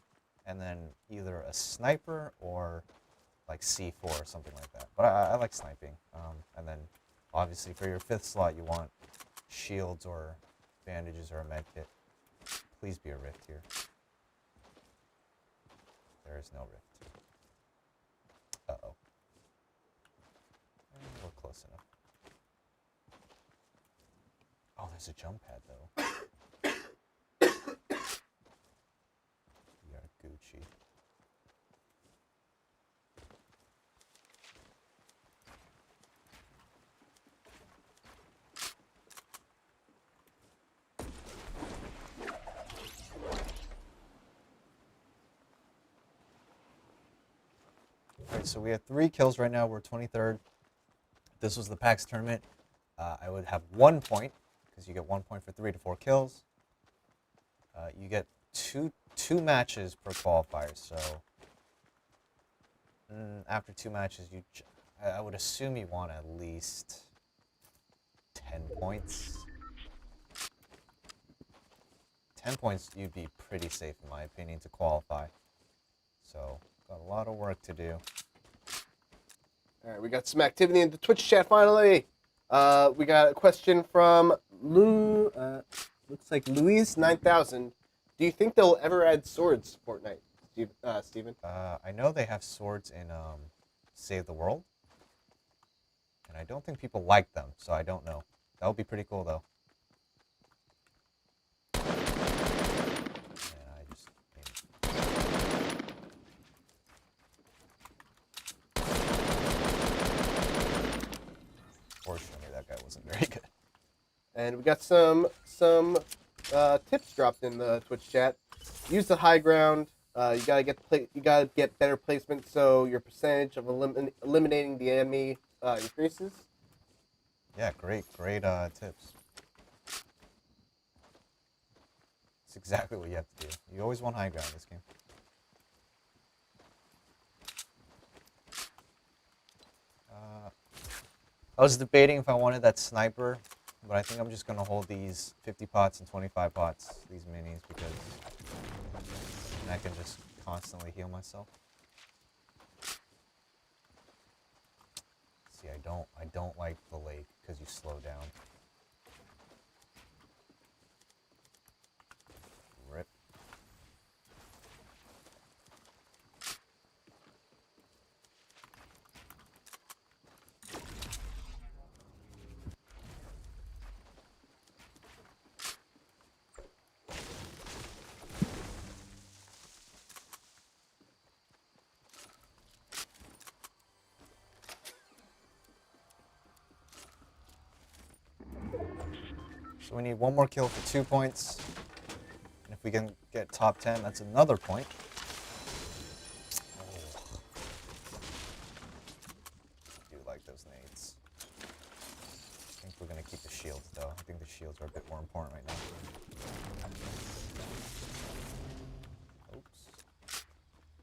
Speaker 1: and then either a sniper or like C4 or something like that. But I like sniping. And then obviously for your 5th slot you want shields or bandages or a med kit. Please be a rift here. There is no rift. Uh-oh. We're close enough. Oh, there's a jump pad though. We are Gucci. Alright, so we have 3 kills right now. We're 23rd. If this was the PAX tournament, I would have 1 point, because you get 1 point for 3 to 4 kills. You get two matches per qualifier, so after 2 matches, I would assume you want at least 10 points. 10 points, you'd be pretty safe, in my opinion, to qualify. So, got a lot of work to do.
Speaker 2: All right, we got some activity in the Twitch chat finally. We got a question from looks like Louise9000. Do you think they'll ever add swords to Fortnite, Steven?
Speaker 1: I know they have swords in Save the World. And I don't think people like them, so I don't know. That would be pretty cool, though. And I just... Fortunately, that guy wasn't very good.
Speaker 2: And we got some tips dropped in the Twitch chat. Use the high ground. You gotta get better placement so your percentage of eliminating the enemy increases.
Speaker 1: Yeah, great tips. It's exactly what you have to do. You always want high ground in this game. I was debating if I wanted that sniper, but I think I'm just gonna hold these 50 pots and 25 pots, these minis, because I can just constantly heal myself. See, I don't like the lake because you slow down. Rip. So we need 1 more kill for 2 points. And if we can get top 10, that's another point. Oh. I do like those nades. I think we're going to keep the shields, though. I think the shields are a bit more important right now. Oops.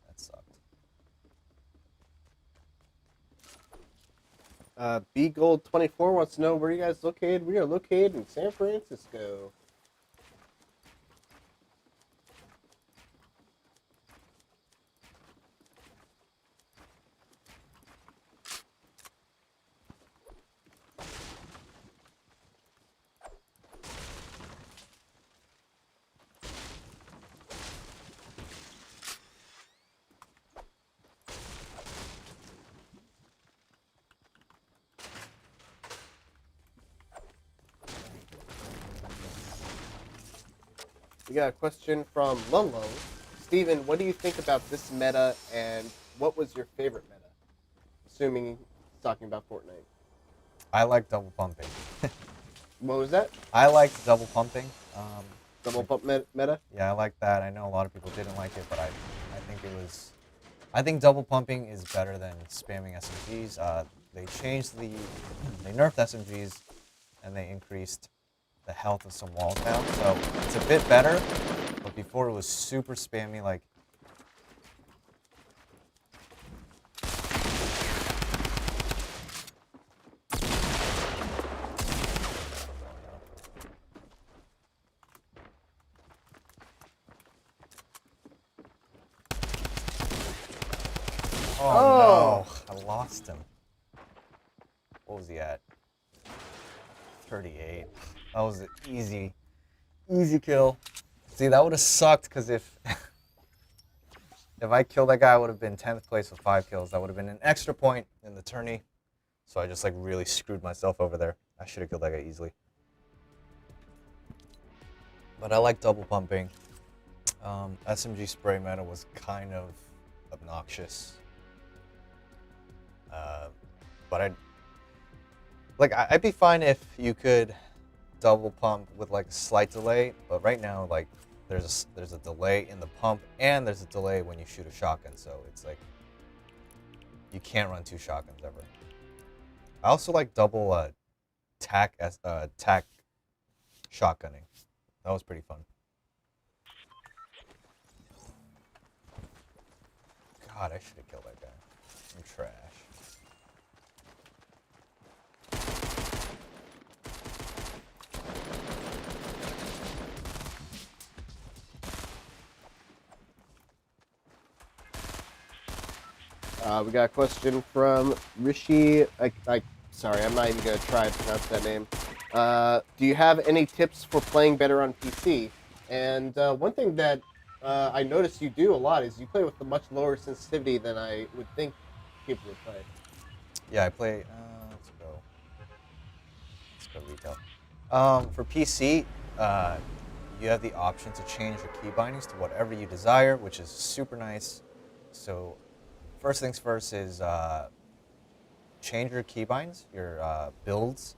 Speaker 1: That sucked.
Speaker 2: BGold24 wants to know where you guys located. We are located in San Francisco. We got a question from Lolo. Steven, what do you think about this meta, and what was your favorite meta? Assuming he's talking about Fortnite.
Speaker 1: I like double pumping.
Speaker 2: What was that?
Speaker 1: I liked double pumping.
Speaker 2: Double pump meta?
Speaker 1: Yeah, I like that. I know a lot of people didn't like it, but I think it was... I think double pumping is better than spamming SMGs. They nerfed SMGs, and they increased the health of some walls now, so it's a bit better, but before it was super spammy, like... Oh no, I lost him. What was he at? 38. That was an easy kill. See, that would have sucked because if I killed that guy, I would have been 10th place with 5 kills. That would have been an extra point in the tourney. So I just like really screwed myself over there. I should have killed that guy easily. but I like double pumping. SMG spray meta was kind of obnoxious. But I'd be fine if you could double pump with like a slight delay, but right now like there's a delay in the pump and there's a delay when you shoot a shotgun, so it's like you can't run two shotguns ever. I also like double tack shotgunning. That was pretty fun. God, I should have killed that guy. I'm trash.
Speaker 2: We got a question from Rishi. Sorry, I'm not even going to try to pronounce that name. Do you have any tips for playing better on PC? And one thing that I noticed you do a lot is you play with a much lower sensitivity than I would think people would play.
Speaker 1: Yeah, I play. Let's go retail. For PC, you have the option to change your key bindings to whatever you desire, which is super nice. So, first things first is change your keybinds, your builds,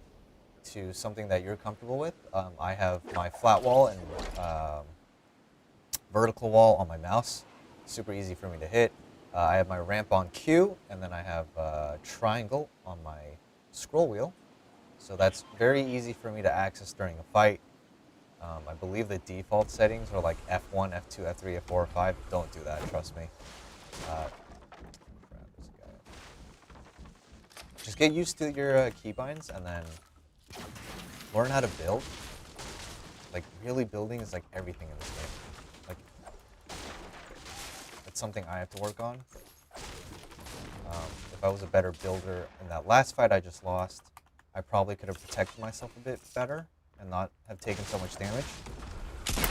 Speaker 1: to something that you're comfortable with. I have my flat wall and vertical wall on my mouse. Super easy for me to hit. I have my ramp on Q, and then I have triangle on my scroll wheel. So that's very easy for me to access during a fight. I believe the default settings are like F1, F2, F3, F4, F5. Don't do that, trust me. Just get used to your keybinds and then learn how to build. Like, really building is like everything in this game. Like, it's something I have to work on. If I was a better builder in that last fight I just lost, I probably could have protected myself a bit better and not have taken so much damage.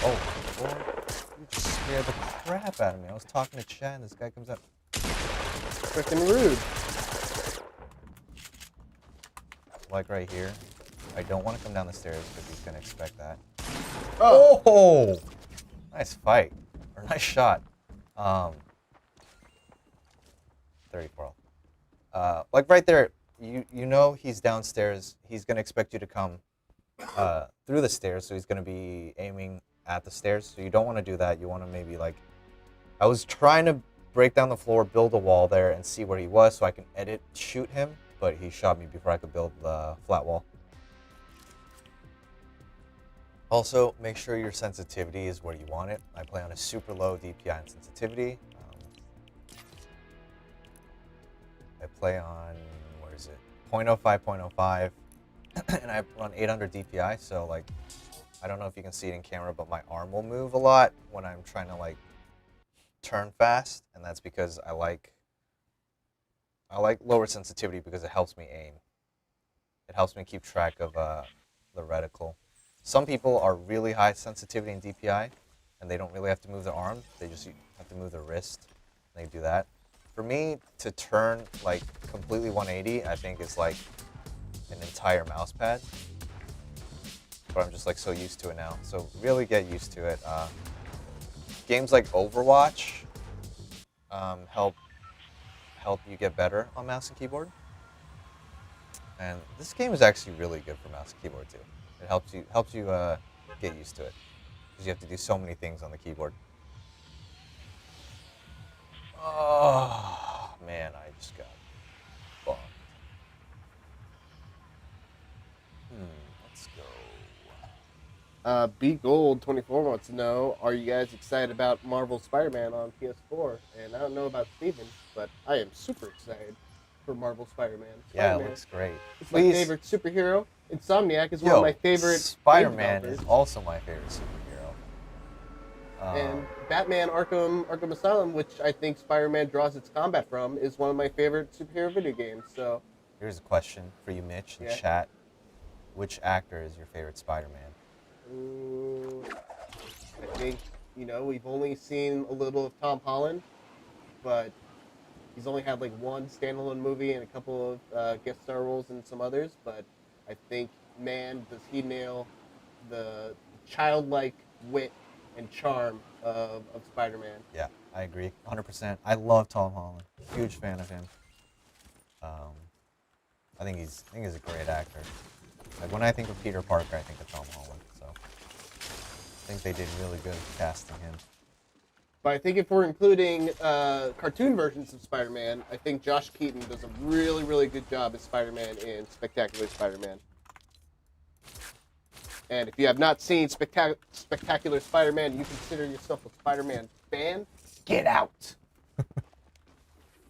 Speaker 1: Oh, boy, you just scared the crap out of me. I was talking to Chad and this guy comes up.
Speaker 2: Freaking rude.
Speaker 1: Like right here. I don't want to come down the stairs because he's going to expect that.
Speaker 2: Oh!
Speaker 1: Nice fight. Or nice shot. 34. Like right there, you know he's downstairs. He's going to expect you to come through the stairs, so he's going to be aiming at the stairs. So you don't want to do that. You want to maybe like... I was trying to break down the floor, build a wall there, and see where he was so I can shoot him, but he shot me before I could build the flat wall. Also, make sure your sensitivity is where you want it. I play on a super low DPI and sensitivity. I play on, where is it? 0.05, 0.05, and I run 800 DPI, so like, I don't know if you can see it in camera, but my arm will move a lot when I'm trying to like turn fast, and that's because I like lower sensitivity because it helps me aim. It helps me keep track of the reticle. Some people are really high sensitivity in DPI, and they don't really have to move their arm. They just have to move their wrist, and they do that. For me, to turn like completely 180, I think is like an entire mouse pad. But I'm just like so used to it now. So really get used to it. Games like Overwatch help you get better on mouse and keyboard. And this game is actually really good for mouse and keyboard too. It helps you get used to it because you have to do so many things on the keyboard. Oh man, I just got bumped. Let's go.
Speaker 2: B Gold 24 wants to know: are you guys excited about Marvel Spider-Man on PS4? And I don't know about Steven, but I am super excited for Marvel Spider-Man.
Speaker 1: Yeah, it looks great.
Speaker 2: It's my favorite superhero. Insomniac is one of my favorite.
Speaker 1: Spider-Man is also my favorite superhero.
Speaker 2: And Batman Arkham Asylum, which I think Spider-Man draws its combat from, is one of my favorite superhero video games. So
Speaker 1: here's a question for you, Mitch, in chat. Which actor is your favorite Spider-Man?
Speaker 2: I think, we've only seen a little of Tom Holland, but he's only had like one standalone movie and a couple of guest star roles in some others. But I think, man, does he nail the childlike wit and charm of Spider-Man.
Speaker 1: Yeah, I agree, 100%. I love Tom Holland. Huge fan of him. I think he's a great actor. Like when I think of Peter Parker, I think of Tom Holland. So I think they did really good casting him.
Speaker 2: But I think if we're including cartoon versions of Spider-Man, I think Josh Keaton does a really, really good job as Spider-Man in Spectacular Spider-Man. And if you have not seen Spectacular Spider-Man, you consider yourself a Spider-Man fan, get out!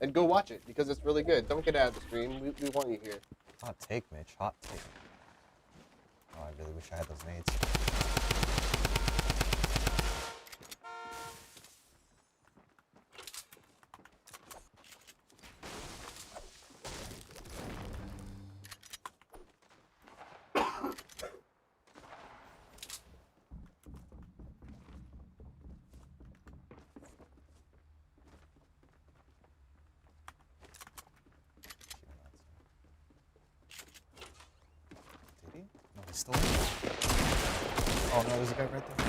Speaker 2: And go watch it, because it's really good. Don't get out of the stream. We want you here.
Speaker 1: Hot take, Mitch. Hot take. Oh, I really wish I had those nades. Did he? No, he's still in there. Oh no, there's a guy right there.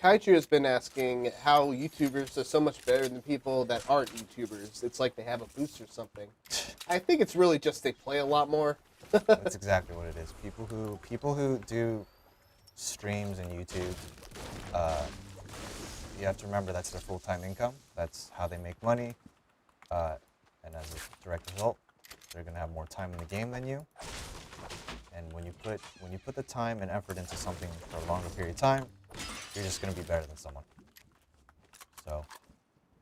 Speaker 2: Kaiju has been asking how YouTubers are so much better than people that aren't YouTubers. It's like they have a boost or something. I think it's really just they play a lot more.
Speaker 1: That's exactly what it is. People who do streams and YouTube, you have to remember that's their full-time income. That's how they make money, and as a direct result, they're gonna have more time in the game than you. And when you put the time and effort into something for a longer period of time, you're just gonna be better than someone. So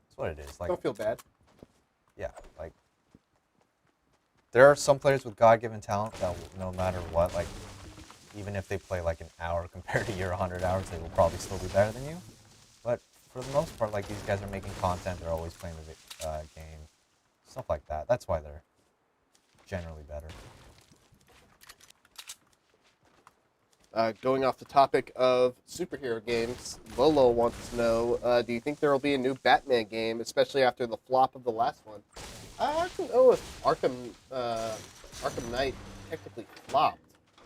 Speaker 1: that's what it is. Like,
Speaker 2: Don't feel bad.
Speaker 1: yeah, like there are some players with God-given talent that will, no matter what, like even if they play like an hour compared to your 100 hours, they will probably still be better than you. But for the most part, like these guys are making content, they're always playing the game, stuff like that. That's why they're generally better.
Speaker 2: Going off the topic of superhero games, Lolo wants to know, do you think there will be a new Batman game, especially after the flop of the last one? I don't know if Arkham Knight technically flopped.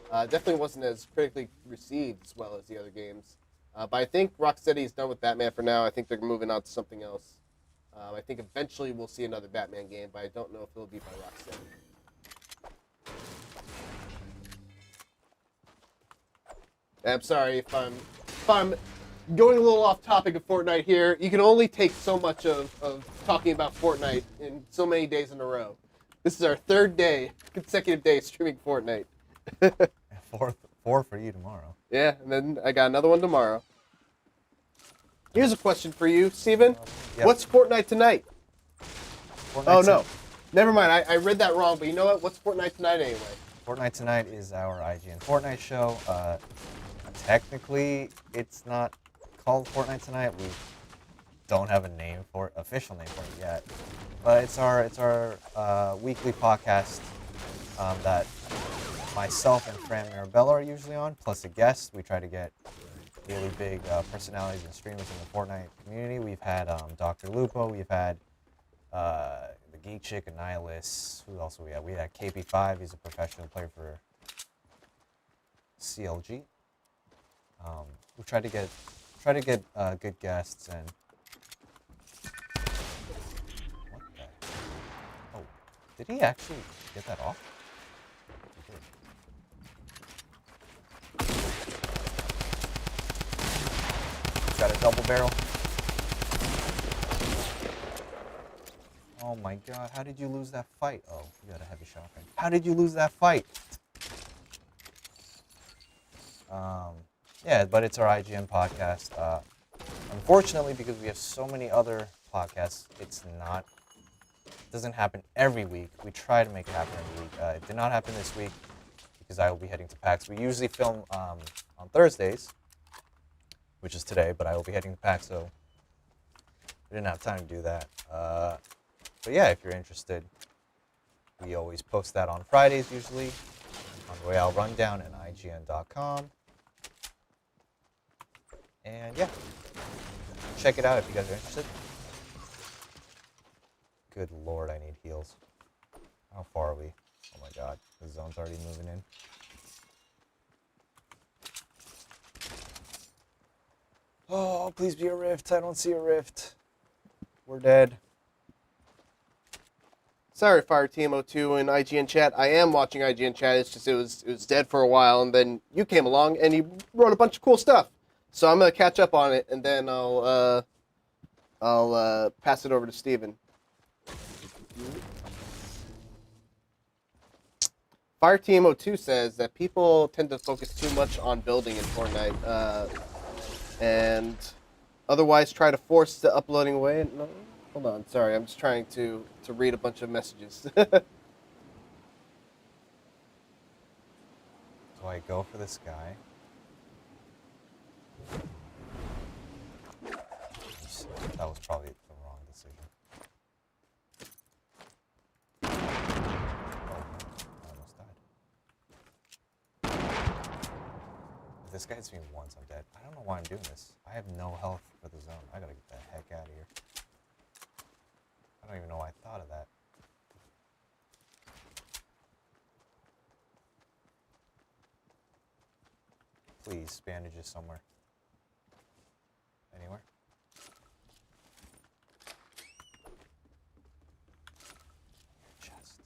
Speaker 2: Definitely wasn't as critically received as well as the other games. But I think Rocksteady is done with Batman for now. I think they're moving on to something else. I think eventually we'll see another Batman game, but I don't know if it'll be by Rocksteady. I'm sorry if I'm going a little off topic of Fortnite here. You can only take so much of talking about Fortnite in so many days in a row. This is our third consecutive day streaming Fortnite.
Speaker 1: Four for you tomorrow.
Speaker 2: Yeah, and then I got another one tomorrow. Here's a question for you, Steven.
Speaker 1: Yep.
Speaker 2: What's Fortnite tonight?
Speaker 1: Fortnite
Speaker 2: No. Never mind. I read that wrong, but you know what? What's Fortnite tonight anyway?
Speaker 1: Fortnite tonight is our IGN Fortnite show. Technically, it's not called Fortnite tonight. We don't have a official name for it yet. But it's our weekly podcast that myself and Fran Mirabella are usually on, plus a guest. We try to get really big personalities and streamers in the Fortnite community. We've had Dr. Lupo. We've had the Geek Chick, Annihilus. Who else we had? We had KP5. He's a professional player for CLG. We try to get good guests and. What the? Oh, did he actually get that off? He did. Got a double barrel. Oh my god, how did you lose that fight? Oh, you got a heavy shotgun. How did you lose that fight? Yeah, but it's our IGN podcast. Unfortunately, because we have so many other podcasts, it doesn't happen every week. We try to make it happen every week. It did not happen this week because I will be heading to PAX. We usually film on Thursdays, which is today, but I will be heading to PAX, so we didn't have time to do that. But yeah, if you're interested, we always post that on Fridays usually on Royale Rundown and IGN.com. And yeah, check it out if you guys are interested. Good lord, I need heals. How far are we? Oh my god, the zone's already moving in. Oh, please be a rift. I don't see a rift. We're dead.
Speaker 2: Sorry, Fireteam02 and IGN chat. I am watching IGN chat. It's just it was dead for a while, and then you came along and you wrote a bunch of cool stuff. So I'm gonna catch up on it, and then I'll pass it over to Steven. Fireteam02 says that people tend to focus too much on building in Fortnite, and otherwise try to force the uploading away. No, hold on, sorry, I'm just trying to read a bunch of messages.
Speaker 1: Do I go for this guy? That was probably the wrong decision. Oh, I almost died. If this guy hits me once, I'm dead. I don't know why I'm doing this. I have no health for the zone. I gotta get the heck out of here. I don't even know why I thought of that. Please, bandages somewhere. Anywhere? Chest.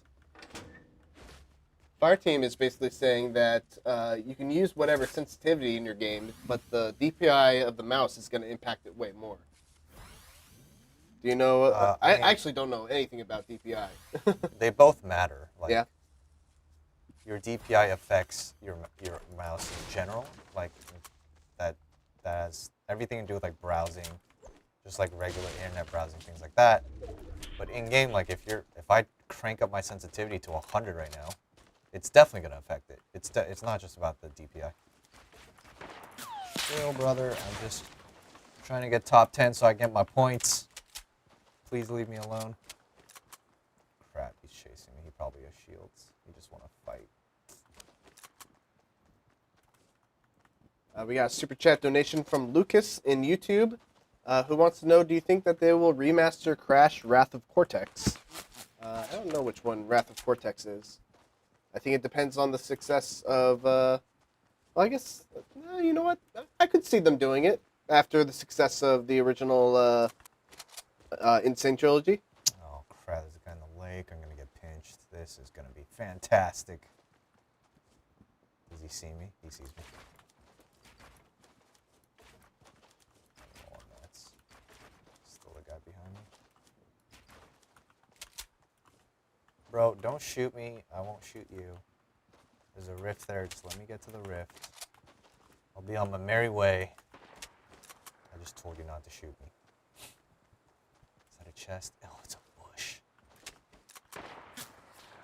Speaker 2: Fireteam is basically saying that you can use whatever sensitivity in your game, but the DPI of the mouse is going to impact it way more. Do you know? I actually don't know anything about DPI.
Speaker 1: They both matter. Like,
Speaker 2: yeah.
Speaker 1: Your DPI affects your mouse in general. Like that has everything to do with like browsing, just like regular internet browsing, things like that. But in game, like if I crank up my sensitivity to 100 right now, it's definitely gonna affect it. It's not just about the DPI. Chill, brother. I'm just trying to get top 10 so I get my points. Please leave me alone. Crap, he's chasing me. He probably has shields. He just want to fight.
Speaker 2: We got a super chat donation from Lucas in YouTube, who wants to know, do you think that they will remaster Crash Wrath of Cortex? I don't know which one Wrath of Cortex is. I think it depends on the success of, well, I guess, you know what? I could see them doing it after the success of the original Insane Trilogy.
Speaker 1: Oh, crap. There's a guy in the lake. I'm going to get pinched. This is going to be fantastic. Does he see me? He sees me. Oh, that's still a guy behind me. Bro, don't shoot me. I won't shoot you. There's a rift there. Just let me get to the rift. I'll be on my merry way. I just told you not to shoot me. Is that a chest? Oh, it's a bush.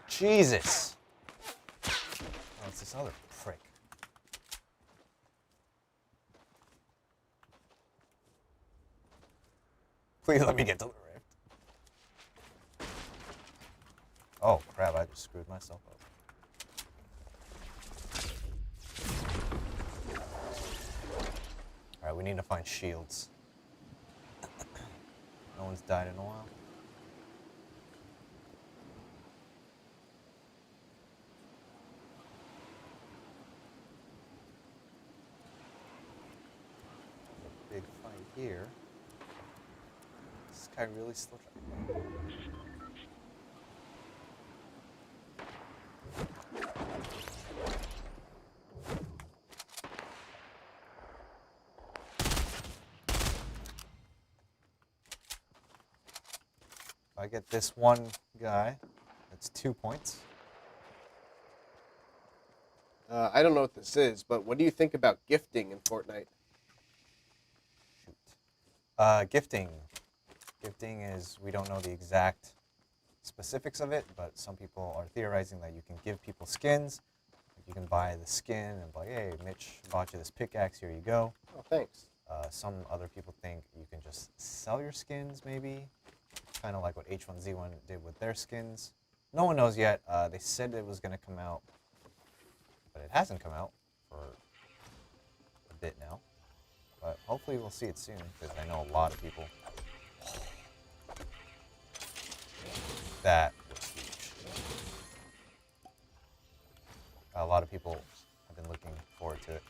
Speaker 1: Jesus! Oh, it's this other prick. Please let me get to the rift. Oh, crap, I just screwed myself up. Alright, we need to find shields. No one's died in a while. Big fight here. This guy really still trying. If I get this one guy, that's 2 points.
Speaker 2: I don't know what this is, but what do you think about gifting in Fortnite?
Speaker 1: Shoot. Gifting. Gifting is, we don't know the exact specifics of it, but some people are theorizing that you can give people skins. You can buy the skin and be like, hey, Mitch bought you this pickaxe, here you go.
Speaker 2: Oh, thanks.
Speaker 1: Some other people think you can just sell your skins, maybe. Kind of like what H1Z1 did with their skins. No one knows yet. They said it was going to come out, but it hasn't come out for a bit now. But hopefully we'll see it soon, because I know a lot of people. That was huge. lot of people have been looking forward to it.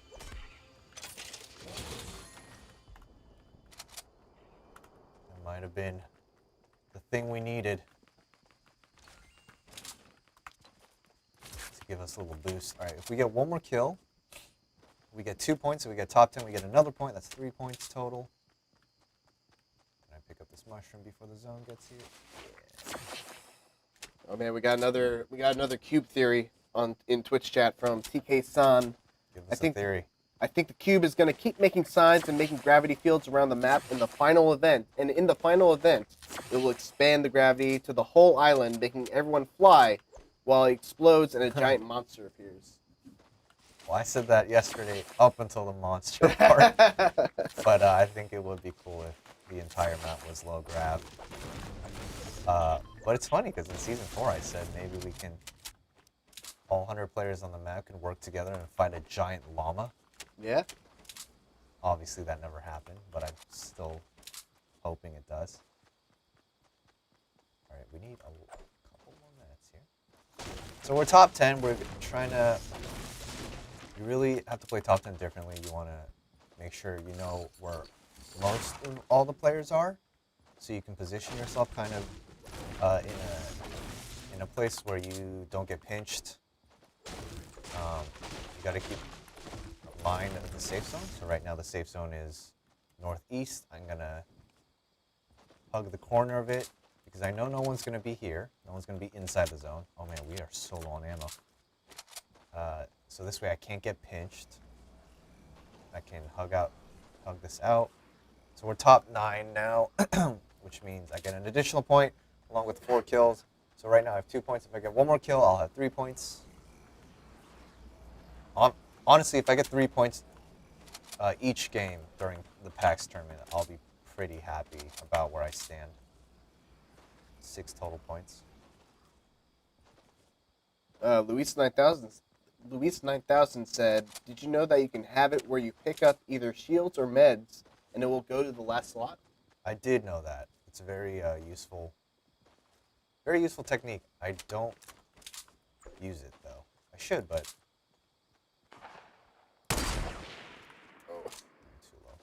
Speaker 1: That might have been the thing we needed to give us a little boost. All right, if we get one more kill, we get 2 points. If we get top 10, we get another point. That's 3 points total. Can I pick up this mushroom before the zone gets here? Yeah.
Speaker 2: Oh man, we got another cube theory in Twitch chat from TK San.
Speaker 1: Give us a theory.
Speaker 2: I think the cube is going to keep making signs and making gravity fields around the map in the final event. And in the final event, it will expand the gravity to the whole island, making everyone fly while it explodes and a giant monster appears.
Speaker 1: Well, I said that yesterday up until the monster part. But I think it would be cool if the entire map was low grav. But it's funny because in Season 4 I said maybe we can, all 100 players on the map can work together and fight a giant llama.
Speaker 2: Yeah?
Speaker 1: Obviously that never happened, but I'm still hoping it does. Alright, we need a couple more minutes here. So we're top 10, we're trying to, you really have to play top 10 differently. You want to make sure you know where most of all the players are, so you can position yourself kind of in a place where you don't get pinched. You got to keep in mind of the safe zone. So right now the safe zone is northeast. I'm gonna hug the corner of it because I know no one's gonna be here. No one's gonna be inside the zone. Oh man, we are so low on ammo. So this way I can't get pinched. I can hug this out. So we're top 9 now, which means I get an additional point along with 4 kills. So right now I have 2 points. If I get one more kill, I'll have 3 points. Honestly, if I get 3 points each game during the PAX tournament, I'll be pretty happy about where I stand. 6 total points.
Speaker 2: Luis 9000 said, "Did you know that you can have it where you pick up either shields or meds, and it will go to the last slot?"
Speaker 1: I did know that. It's a very useful technique. I don't use it though. I should, but too low.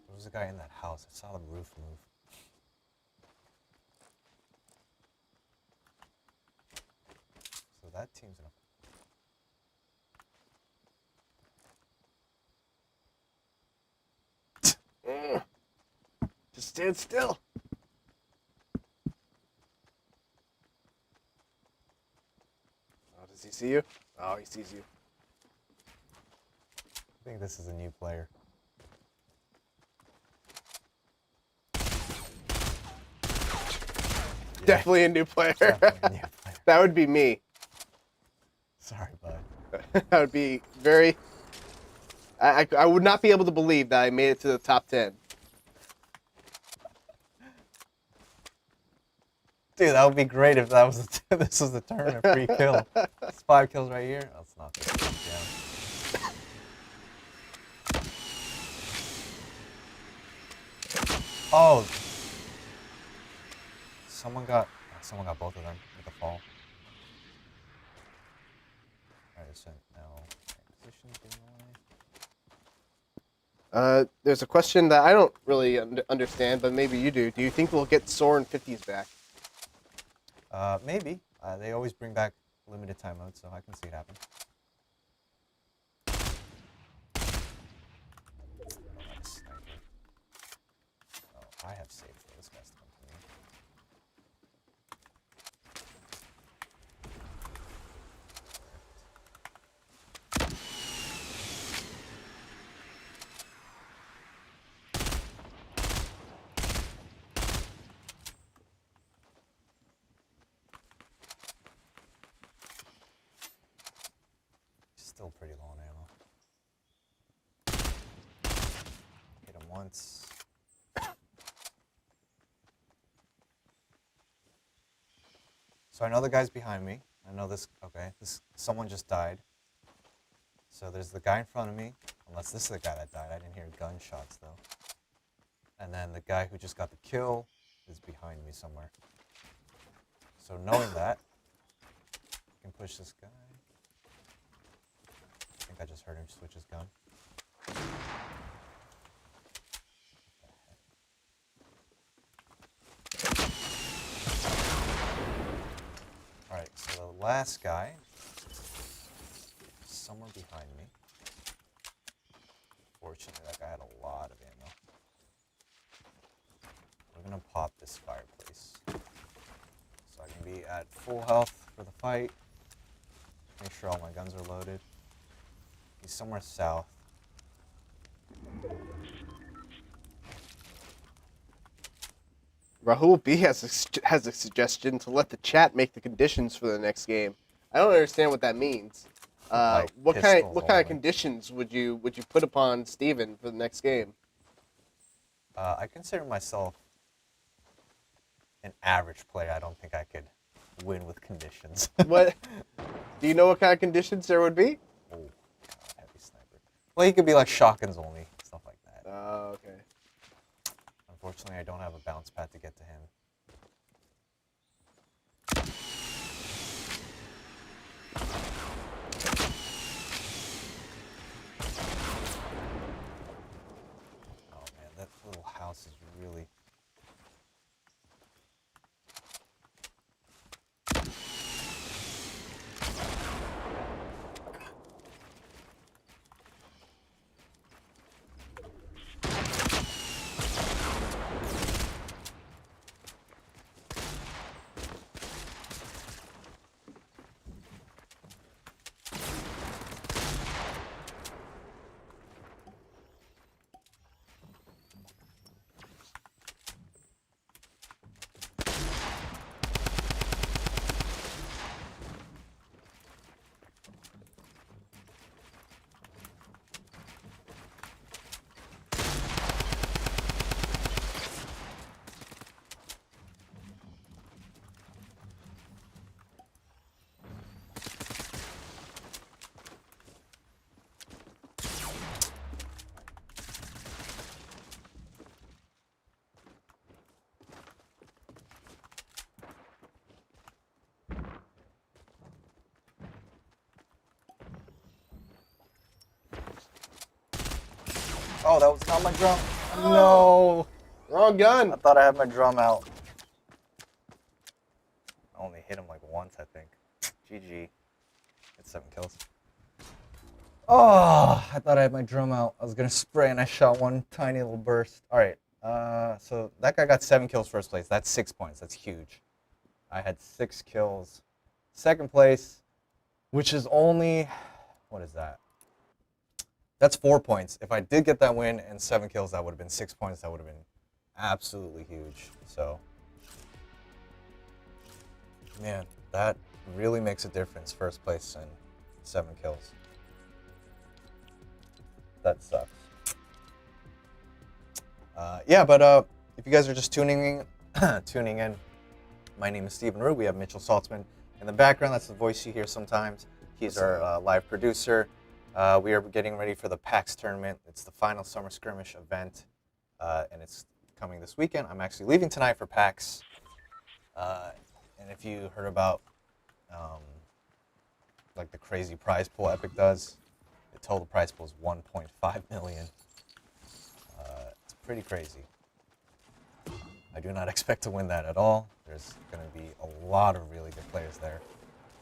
Speaker 1: There was a guy in that house. I saw the roof move. So that team's gonna.
Speaker 2: Just stand still. Oh, does he see you? Oh, he sees you.
Speaker 1: I think this is a new player.
Speaker 2: Definitely a new player.
Speaker 1: Definitely a new player.
Speaker 2: That would be me.
Speaker 1: Sorry, bud.
Speaker 2: That would be very... I would not be able to believe that I made it to the top 10.
Speaker 1: Dude, that would be great if that was this was the turn of free kill. It's 5 kills right here. Let's not get it down. Oh, someone got both of them with the fall. Alright, so now positions being away.
Speaker 2: There's a question that I don't really understand, but maybe you do. Do you think we'll get Soren 50s back?
Speaker 1: Maybe. They always bring back limited time modes, so I can see it happen. I have saved for this guy's to come to me. Still pretty low on ammo. Hit him once. So I know the guy's behind me. I know this. Okay, someone just died. So there's the guy in front of me. Unless this is the guy that died. I didn't hear gunshots though. And then the guy who just got the kill is behind me somewhere. So knowing that, I can push this guy. I think I just heard him switch his gun. Alright, so the last guy is somewhere behind me. Fortunately, that guy had a lot of ammo. We're gonna pop this fireplace. So I can be at full health for the fight. Make sure all my guns are loaded. He's somewhere south.
Speaker 2: Rahul B has a suggestion to let the chat make the conditions for the next game. I don't understand what that means.
Speaker 1: Like
Speaker 2: what kind of
Speaker 1: only.
Speaker 2: conditions would you put upon Steven for the next game?
Speaker 1: I consider myself an average player. I don't think I could win with conditions.
Speaker 2: What? Do you know what kind of conditions there would be?
Speaker 1: Oh, God, heavy sniper. Well, he could be like shotguns only, stuff like that.
Speaker 2: Oh, okay.
Speaker 1: Unfortunately, I don't have a bounce pad to get to him. Oh man, that little house is really... Oh, that was not my drum. No.
Speaker 2: Wrong gun.
Speaker 1: I thought I had my drum out. I only hit him like once, I think. GG. It's 7 kills. Oh, I thought I had my drum out. I was going to spray and I shot one tiny little burst. All right. So that guy got 7 kills first place. That's 6 points. That's huge. I had 6 kills. Second place, which is only... What is that? That's 4 points. If I did get that win and 7 kills, that would have been 6 points. That would have been absolutely huge. So, man, that really makes a difference. First place and 7 kills. That sucks. Yeah, but if you guys are just tuning in, my name is Stephen Rue. We have Mitchell Saltzman in the background. That's the voice you hear sometimes. He's our live producer. We are getting ready for the PAX tournament. It's the final summer skirmish event, and it's coming this weekend. I'm actually leaving tonight for PAX. And if you heard about like the crazy prize pool Epic does, the total prize pool is 1.5 million. It's pretty crazy. I do not expect to win that at all. There's going to be a lot of really good players there.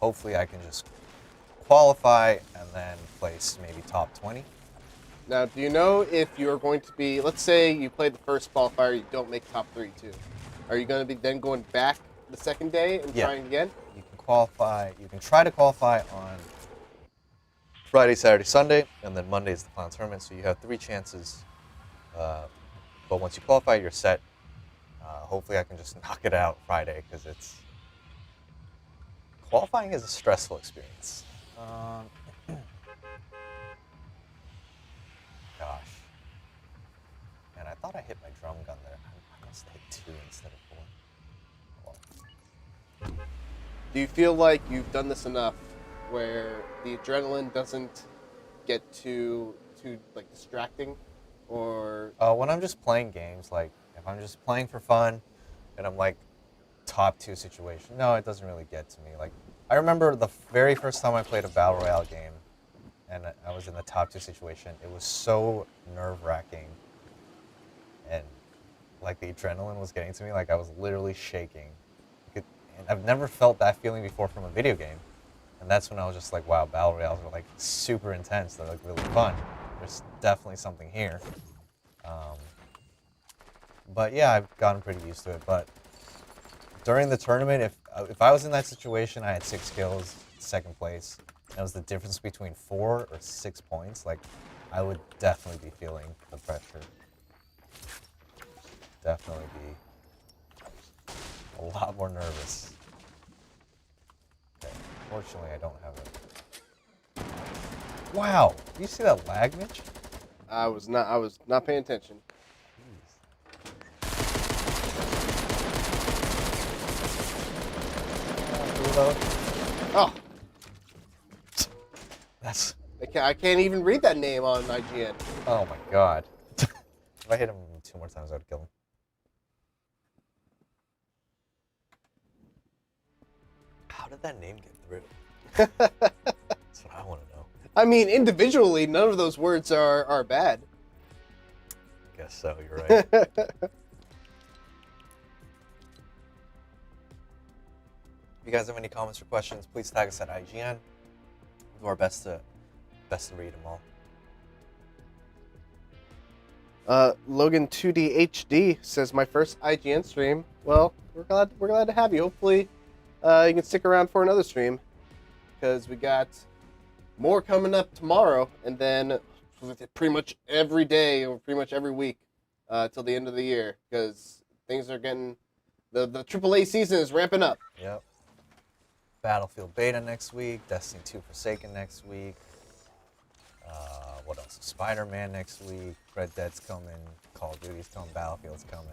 Speaker 1: Hopefully I can just qualify and then place maybe top 20.
Speaker 2: Now, do you know if you're going to be, let's say you play the first qualifier, you don't make top 3 too. Are you going to be then going back the second day and trying again?
Speaker 1: You can qualify, you can try to qualify on Friday, Saturday, Sunday, and then Monday is the final tournament, so you have 3 chances. But once you qualify, you're set. Hopefully I can just knock it out Friday, because qualifying is a stressful experience. Gosh. Man, I thought I hit my drum gun there. I must hit 2 instead of 4.
Speaker 2: Do you feel like you've done this enough where the adrenaline doesn't get too like distracting, or
Speaker 1: When I'm just playing games, like if I'm just playing for fun, and I'm like top 2 situation, no, it doesn't really get to me. Like I remember the very first time I played a battle royale game, and I was in the top 2 situation. It was so nerve-wracking, and like the adrenaline was getting to me. Like I was literally shaking. And I've never felt that feeling before from a video game. And that's when I was just like, wow, battle royales are like super intense. They're like really fun. There's definitely something here. But yeah, I've gotten pretty used to it. But during the tournament, if I was in that situation, I had 6 kills, 2nd place. And it was the difference between 4 or 6 points. Like, I would definitely be feeling the pressure. Definitely be a lot more nervous. Okay, fortunately, I don't have it. Wow, you see that lag, Mitch?
Speaker 2: I was not paying attention. Oh,
Speaker 1: That's.
Speaker 2: I can't even read that name on IGN.
Speaker 1: Oh my god. If I hit him 2 more times, I'd kill him. How did that name get through? That's what I want to know.
Speaker 2: I mean, individually, none of those words are bad.
Speaker 1: Guess so, you're right. If you guys have any comments or questions, please tag us at IGN. We'll do our best to read them all.
Speaker 2: Logan 2D HD says my first IGN stream. Well, we're glad to have you. Hopefully, you can stick around for another stream, because we got more coming up tomorrow, and then pretty much every day or pretty much every week till the end of the year, because things are getting the AAA season is ramping up.
Speaker 1: Yep. Battlefield Beta next week. Destiny 2 Forsaken next week. What else? Spider-Man next week. Red Dead's coming. Call of Duty's coming. Battlefield's coming.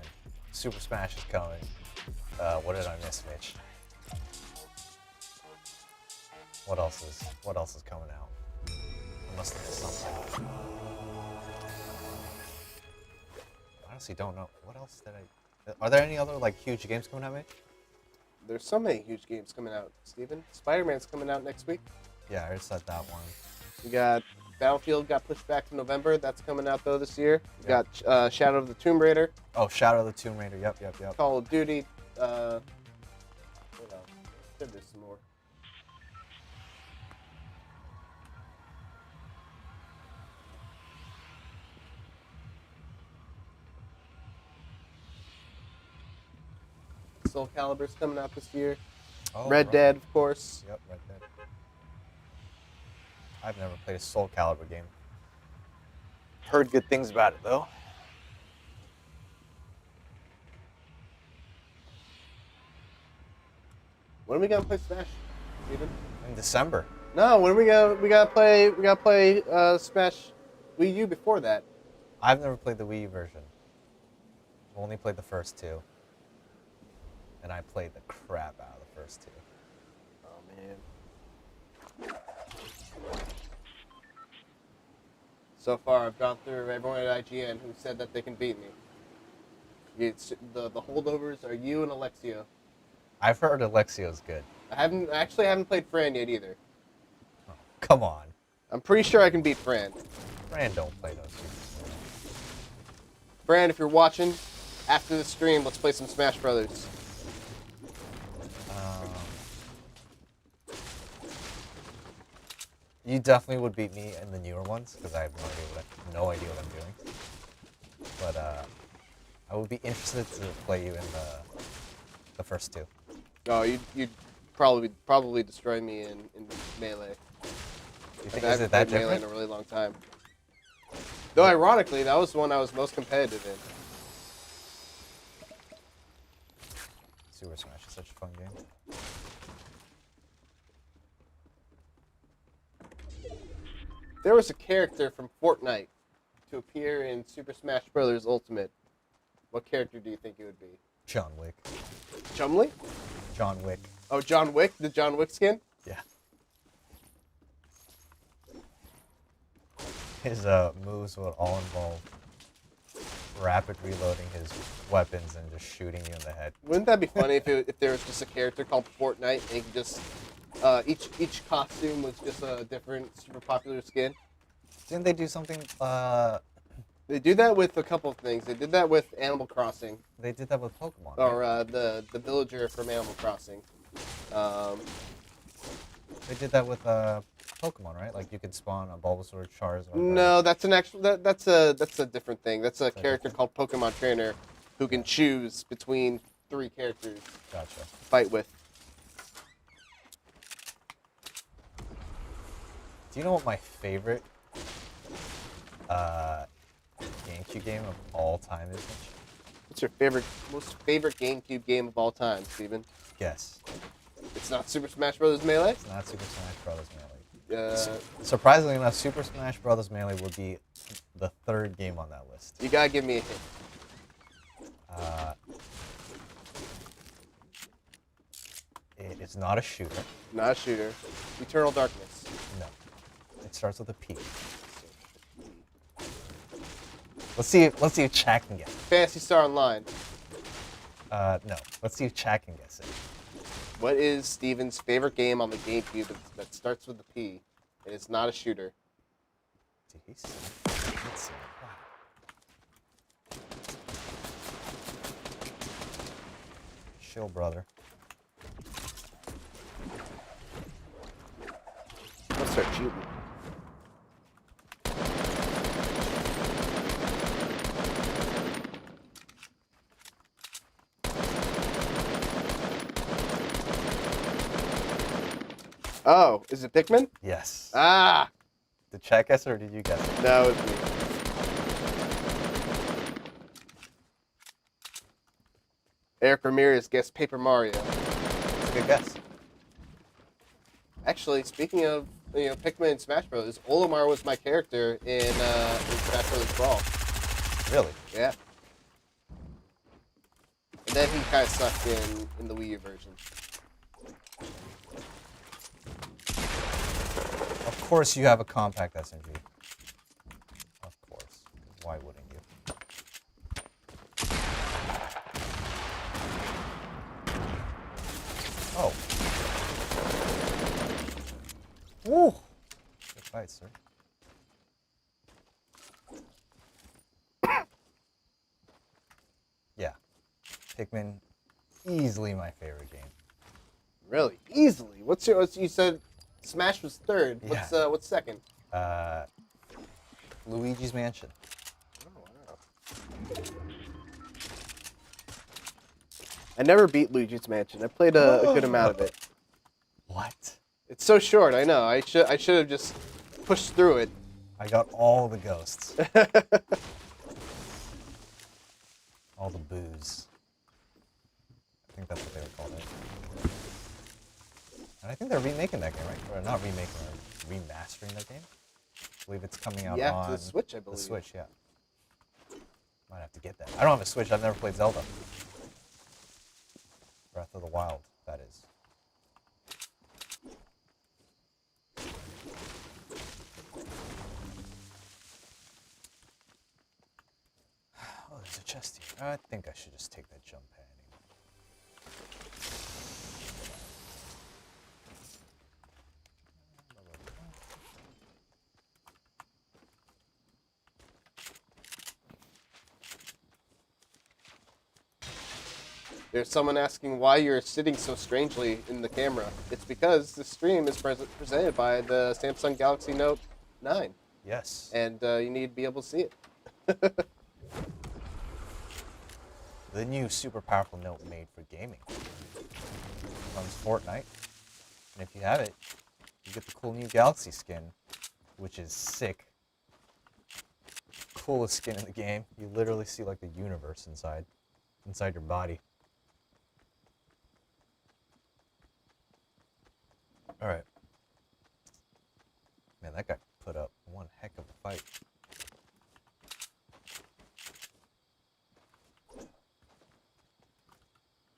Speaker 1: Super Smash is coming. What did I miss, Mitch? What else is coming out? I must have missed something. I honestly don't know. What else did I? Are there any other like huge games coming out, Mitch?
Speaker 2: There's so many huge games coming out, Steven. Spider-Man's coming out next week.
Speaker 1: Yeah, I already said that one.
Speaker 2: We got Battlefield got pushed back to November. That's coming out though this year. We got Shadow of the Tomb Raider.
Speaker 1: Oh, Shadow of the Tomb Raider. Yep.
Speaker 2: Call of Duty. What else? There's some more. Soul Calibur's coming out this year.
Speaker 1: Oh,
Speaker 2: Red
Speaker 1: right.
Speaker 2: Dead, of course.
Speaker 1: Yep, Red Dead. I've never played a Soul Calibur game. Heard good things about it though.
Speaker 2: When are we gonna play Smash, Steven?
Speaker 1: In December.
Speaker 2: No, when are we gotta play Smash Wii U before that.
Speaker 1: I've never played the Wii U version. I've only played the first 2. And I played the crap out of the first 2.
Speaker 2: Oh man. So far, I've gone through everyone at IGN who said that they can beat me. It's, the holdovers are you and Alexio.
Speaker 1: I've heard Alexio's good.
Speaker 2: I actually haven't played Fran yet either.
Speaker 1: Oh, come on.
Speaker 2: I'm pretty sure I can beat Fran.
Speaker 1: Fran don't play those games.
Speaker 2: Fran, if you're watching, after the stream, let's play some Smash Brothers.
Speaker 1: You definitely would beat me in the newer ones because I have no idea what I'm doing. But I would be interested to play you in the first 2.
Speaker 2: Oh, you'd probably destroy me in Melee.
Speaker 1: You think,
Speaker 2: I
Speaker 1: is
Speaker 2: haven't
Speaker 1: it that
Speaker 2: played Melee in
Speaker 1: different?
Speaker 2: a really long time. Though ironically, that was the one I was most competitive in.
Speaker 1: Super Smash is such a fun game.
Speaker 2: There was a character from Fortnite to appear in Super Smash Bros. Ultimate. What character do you think it would be?
Speaker 1: John Wick.
Speaker 2: Chumley?
Speaker 1: John Wick.
Speaker 2: Oh, John Wick? The John Wick skin?
Speaker 1: Yeah. His moves would all involve rapid reloading his weapons and just shooting you in the head.
Speaker 2: Wouldn't that be funny if there was just a character called Fortnite and you could just each costume was just a different super popular skin?
Speaker 1: Didn't they do something?
Speaker 2: They do that with a couple of things. They did that with Animal Crossing,
Speaker 1: They did that with Pokemon.
Speaker 2: or
Speaker 1: Right?
Speaker 2: the villager from Animal Crossing.
Speaker 1: They did that with Pokemon, right? Like you could spawn a Bulbasaur, Charizard.
Speaker 2: No, that's an actual that's a different thing. That's a character called Pokemon Trainer who can choose between 3 characters
Speaker 1: Gotcha.
Speaker 2: to fight with.
Speaker 1: Do you know what my favorite GameCube game of all time is? Mitch?
Speaker 2: What's your most favorite GameCube game of all time, Steven?
Speaker 1: Guess.
Speaker 2: It's not Super Smash Bros. Melee?
Speaker 1: It's not Super Smash Bros. Melee.
Speaker 2: Uh,
Speaker 1: Surprisingly enough, Super Smash Bros. Melee would be the 3rd game on that list.
Speaker 2: you gotta give me a hint.
Speaker 1: It is not a shooter.
Speaker 2: Not a shooter. Eternal Darkness.
Speaker 1: No. It starts with a P. Let's see if Chad can guess it.
Speaker 2: Phantasy Star Online.
Speaker 1: No. Let's see if Chad can guess it.
Speaker 2: What is Steven's favorite game on the GameCube that starts with a P? And it's not a shooter.
Speaker 1: Let's see. Wow. Chill, brother.
Speaker 2: Let's start shooting. Oh, is it Pikmin?
Speaker 1: Yes.
Speaker 2: Ah!
Speaker 1: Did Chad guess it or did you guess it?
Speaker 2: No, it's me. Eric Ramirez guessed Paper Mario.
Speaker 1: It's a good guess.
Speaker 2: Actually, speaking of Pikmin and Smash Bros., Olimar was my character in Smash Bros. Brawl.
Speaker 1: Really?
Speaker 2: Yeah. And then he kind of sucked in the Wii U version.
Speaker 1: Of course you have a compact SMG. Of course. Why wouldn't you? Oh. Woo! Good fight, sir. Yeah. Pikmin, easily my favorite game.
Speaker 2: Really? Easily. You said Smash was 3rd.
Speaker 1: Yeah.
Speaker 2: What's 2nd?
Speaker 1: Luigi's Mansion.
Speaker 2: I never beat Luigi's Mansion. I played a good amount of it.
Speaker 1: What?
Speaker 2: It's so short, I know. I should have just pushed through it.
Speaker 1: I got all the ghosts. All the booze. I think that's what they would call it. And I think they're remaking that game, right? Or not remaking, or remastering that game. I believe it's coming out on
Speaker 2: the Switch, I believe.
Speaker 1: The Switch, yeah. Might have to get that. I don't have a Switch. I've never played Zelda. Breath of the Wild, that is. Oh, there's a chest here. I think I should just take that jump pad anyway.
Speaker 2: There's someone asking why you're sitting so strangely in the camera. It's because the stream is presented by the Samsung Galaxy Note 9.
Speaker 1: Yes.
Speaker 2: And you need to be able to see it.
Speaker 1: The new super powerful Note made for gaming. Runs Fortnite. And if you have it, you get the cool new Galaxy skin, which is sick. Coolest skin in the game. You literally see like the universe inside your body. All right. Man, that guy put up one heck of a fight.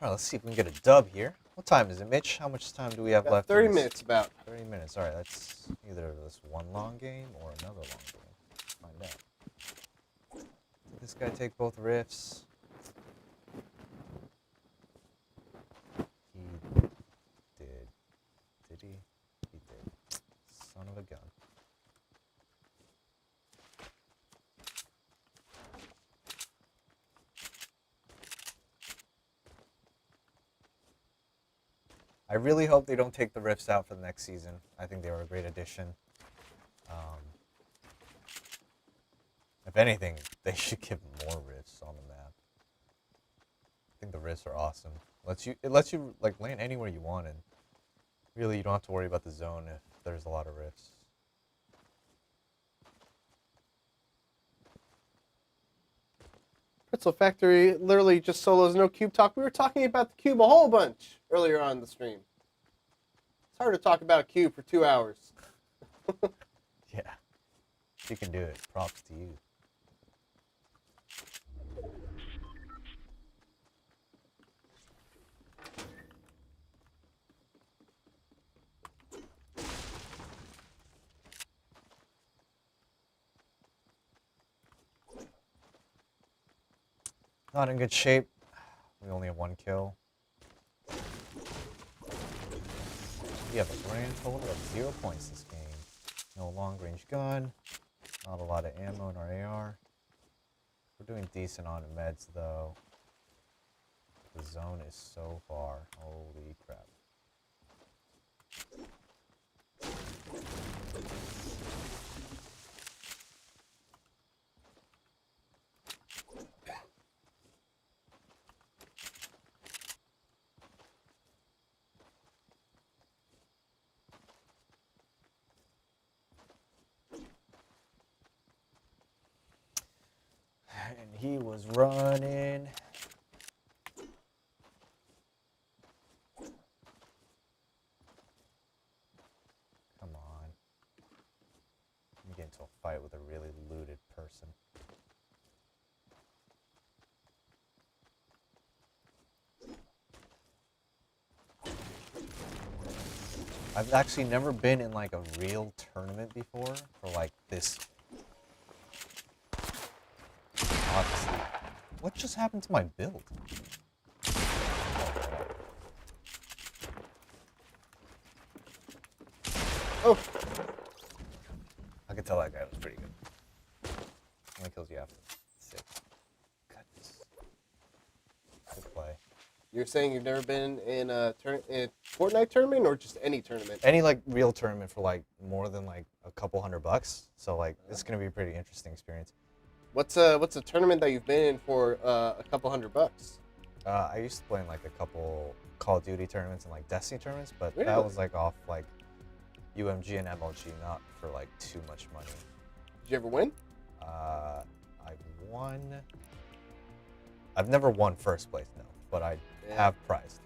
Speaker 1: All right, let's see if we can get a dub here. What time is it, Mitch? How much time do we have
Speaker 2: About
Speaker 1: left?
Speaker 2: 30 minutes about.
Speaker 1: 30 minutes. All right, that's either this one long game or another long game. Let's find out. Did this guy take both rifts? He did. Did he? He did. Son of a gun. I really hope they don't take the rifts out for the next season. I think they were a great addition. If anything, they should give more rifts on the map. I think the rifts are awesome. It lets you like land anywhere you want, and really you don't have to worry about the zone if there's a lot of rifts.
Speaker 2: Pretzel Factory literally just solos no cube talk. We were talking about the cube a whole bunch earlier on the stream. It's hard to talk about a cube for 2 hours.
Speaker 1: Yeah, you can do it. Props to you. Not in good shape. We only have 1 kill. We have a grand total of 0 points this game. No long range gun. Not a lot of ammo in our AR. We're doing decent on meds though. The zone is so far. Holy crap. And he was running. Come on. Let me get into a fight with a really looted person. I've actually never been in like a real tournament before for like this. Obviously. What just happened to my build?
Speaker 2: Oh,
Speaker 1: I could tell that guy was pretty good. How many kills do you have? 6. Goodness. Good play.
Speaker 2: you're saying you've never been in a Fortnite tournament or just any tournament?
Speaker 1: Any like real tournament for like more than like a couple $100. So like it's gonna be a pretty interesting experience.
Speaker 2: What's a tournament that you've been in for a couple $100?
Speaker 1: I used to play in like a couple Call of Duty tournaments and like Destiny tournaments, but
Speaker 2: Really?
Speaker 1: that was like off like UMG and MLG, not for like too much money.
Speaker 2: Did you ever win?
Speaker 1: I've won. I've never won first place, no, but I have prized.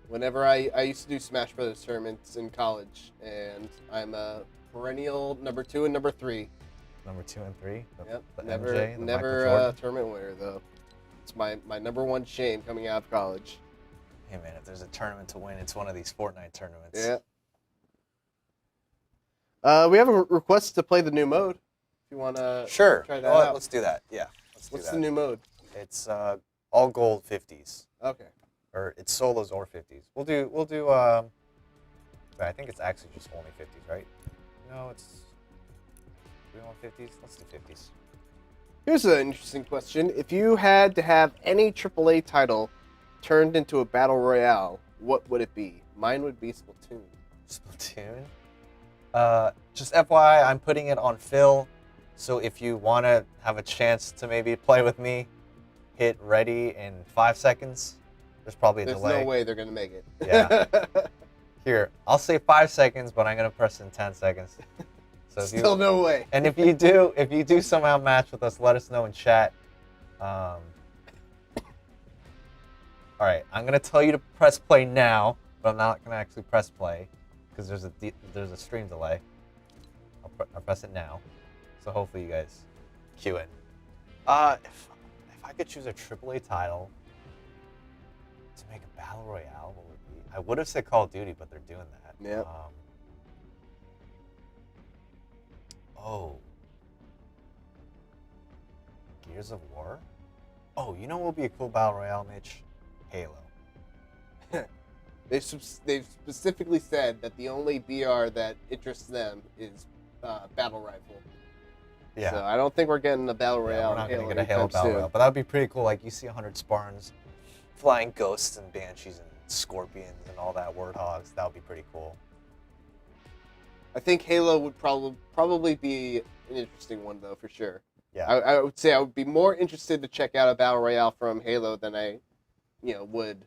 Speaker 2: Whenever I used to do Smash Brothers tournaments in college, and I'm a perennial number 2 and number 3.
Speaker 1: Number 2 and 3.
Speaker 2: Yep.
Speaker 1: The
Speaker 2: Never
Speaker 1: MJ, the
Speaker 2: never
Speaker 1: Michael Jordan.
Speaker 2: tournament winner though. It's my number one shame coming out of college.
Speaker 1: Hey man, if there's a tournament to win, it's one of these Fortnite tournaments.
Speaker 2: Yeah. We have a request to play the new mode. If you want to
Speaker 1: Sure.
Speaker 2: try that
Speaker 1: Well,
Speaker 2: out.
Speaker 1: let's do that. Yeah.
Speaker 2: What's the new mode?
Speaker 1: It's all gold 50s,
Speaker 2: Okay.
Speaker 1: or it's solos or 50s. We'll do. I think it's actually just only 50s, right? No, it's. Do we want 50s? Let's do 50s.
Speaker 2: Here's an interesting question. If you had to have any AAA title turned into a battle royale, what would it be? Mine would be Splatoon.
Speaker 1: Splatoon. Just FYI, I'm putting it on Phil, so if you want to have a chance to maybe play with me, hit ready in 5 seconds. There's probably a
Speaker 2: There's
Speaker 1: delay.
Speaker 2: no way they're gonna make it.
Speaker 1: Yeah. Here, I'll say 5 seconds, but I'm gonna press in 10 seconds. So if
Speaker 2: Still no way.
Speaker 1: And if you do somehow match with us, let us know in chat. All right, I'm gonna tell you to press play now, but I'm not gonna actually press play because there's a stream delay. I'll press it now, so hopefully you guys cue in. If I could choose a AAA title to make a battle royale. What would it be? I would have said Call of Duty, but they're doing that.
Speaker 2: Yep.
Speaker 1: Oh. Gears of War? Oh, you know what would be a cool battle royale, Mitch? Halo.
Speaker 2: They've specifically said that the only BR that interests them is Battle Rifle.
Speaker 1: Yeah.
Speaker 2: So I don't think we're getting a Battle Royale.
Speaker 1: We're not
Speaker 2: going
Speaker 1: to get a Halo battle royale, but that would be pretty cool. Like, you see 100 Spartans flying ghosts and banshees and scorpions and all that, warthogs. That would be pretty cool.
Speaker 2: I think Halo would probably be an interesting one, though, for sure.
Speaker 1: Yeah.
Speaker 2: I would say I would be more interested to check out a Battle Royale from Halo than I, would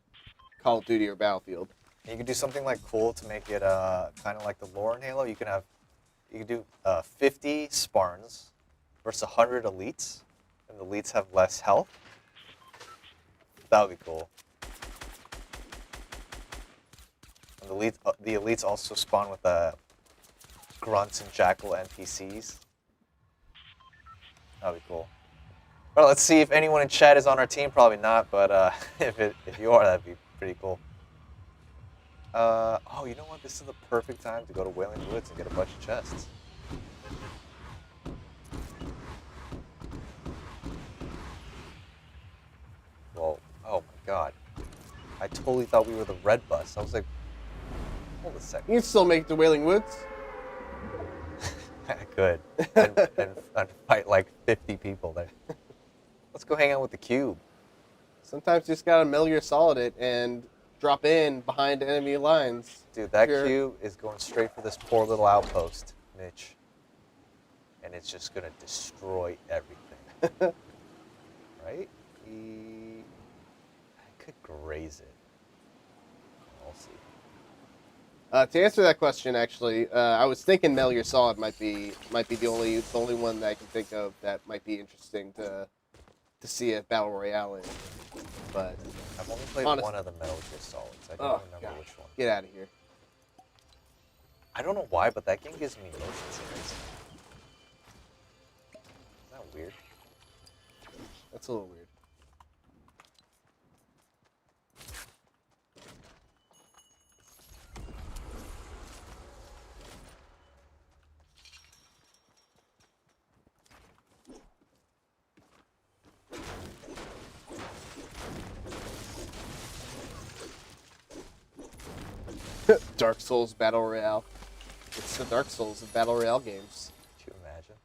Speaker 2: Call of Duty or Battlefield.
Speaker 1: You could do something like cool to make it kind of like the lore in Halo. You could do 50 Spartans versus 100 elites, and the elites have less health. That would be cool. And the elites also spawn with grunts and jackal NPCs. That would be cool. Well, let's see if anyone in chat is on our team. Probably not, but if you are, that'd be pretty cool. Oh, you know what? This is the perfect time to go to Wailing Woods and get a bunch of chests. Whoa. Oh my god. I totally thought we were the red bus. I was like, hold a second.
Speaker 2: You can still make it to Wailing Woods.
Speaker 1: I could. And fight like 50 people there. Let's go hang out with the cube.
Speaker 2: Sometimes you just gotta Metal Gear Solid it and drop in behind enemy lines.
Speaker 1: Dude, that cube is going straight for this poor little outpost, Mitch. And it's just gonna destroy everything. Right? I could graze it. We'll see.
Speaker 2: To answer that question, actually, I was thinking Metal Gear Solid might be the only one that I can think of that might be interesting to see a battle royale in. But
Speaker 1: I've only played one of the Metal Gear Solids. I don't remember which one.
Speaker 2: Get out of here.
Speaker 1: I don't know why, but that game gives me motion sickness. Isn't that weird?
Speaker 2: That's a little weird. Dark Souls Battle Royale. It's the Dark Souls of Battle Royale games.
Speaker 1: Could you imagine?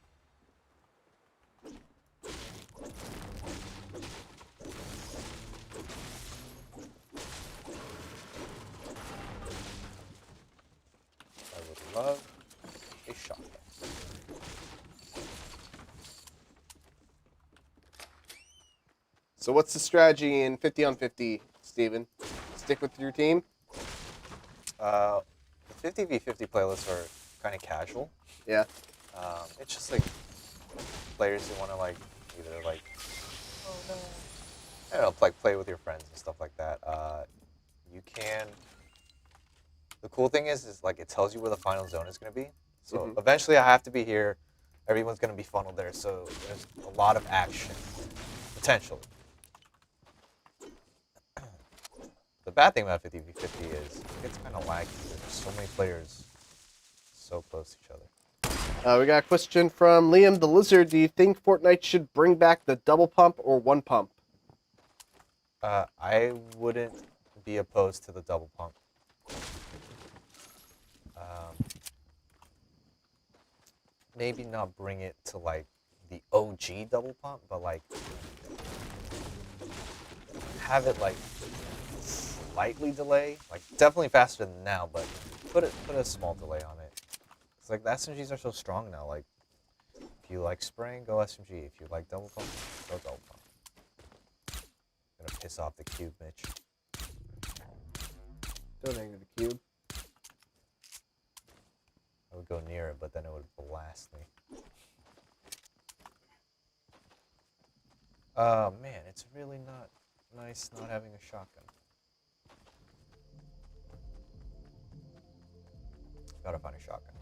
Speaker 1: I would love a shotgun.
Speaker 2: So what's the strategy in 50 on 50, Steven? Stick with your team?
Speaker 1: The 50v50 playlists are kind of casual.
Speaker 2: Yeah.
Speaker 1: It's just like players who want to like either like, oh no, I don't know, like play with your friends and stuff like that. You can. The cool thing is like it tells you where the final zone is going to be. So eventually I have to be here. Everyone's going to be funneled there. So there's a lot of action potentially. The bad thing about 50v50 is it's kind of laggy. There's so many players so close to each other.
Speaker 2: We got a question from Liam the Lizard. Do you think Fortnite should bring back the double pump or one pump?
Speaker 1: I wouldn't be opposed to the double pump. Maybe not bring it to like the OG double pump, but like have it like slightly delay, like definitely faster than now, but put a small delay on it. It's like the SMGs are so strong now. Like if you like spraying, go SMG. If you like double pump, go double pump. Gonna piss off the cube, Mitch.
Speaker 2: Don't anger the cube.
Speaker 1: I would go near it, but then it would blast me. Man, it's really not nice not having a shotgun. Gotta find a shotgun.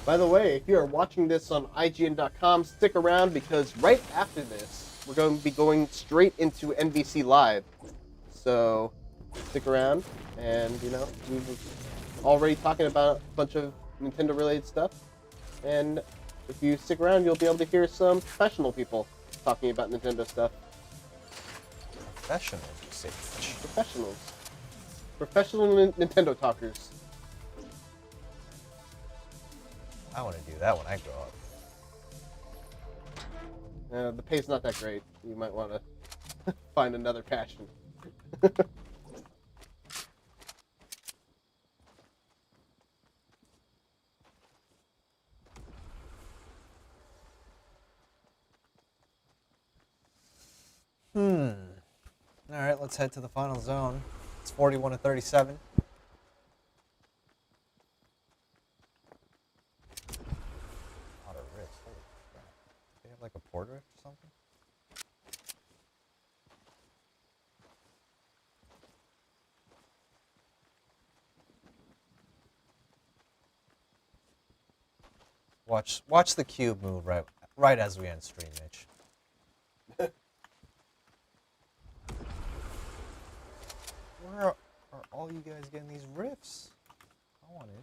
Speaker 2: By the way, if you are watching this on IGN.com, stick around because right after this, we're going to be going straight into NBC Live. So stick around, and we were already talking about a bunch of Nintendo-related stuff. And if you stick around, you'll be able to hear some professional people talking about Nintendo stuff.
Speaker 1: Professionals, you say?
Speaker 2: Professionals. Professional Nintendo talkers.
Speaker 1: I want to do that when I grow up.
Speaker 2: The pay's not that great. You might want to find another passion.
Speaker 1: All right, let's head to the final zone. It's 41 to 37. A lot of rifts. Holy crap. They have like a port rift or something? Watch the cube move right as we end stream, Mitch. Where are all you guys getting these rifts? I want in.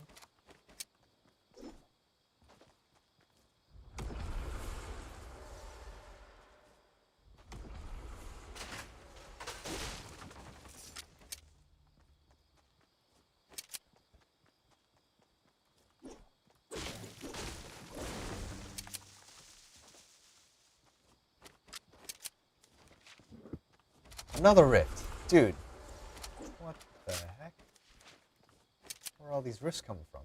Speaker 1: Another rift. Dude. What the heck? Where are all these rifts coming from?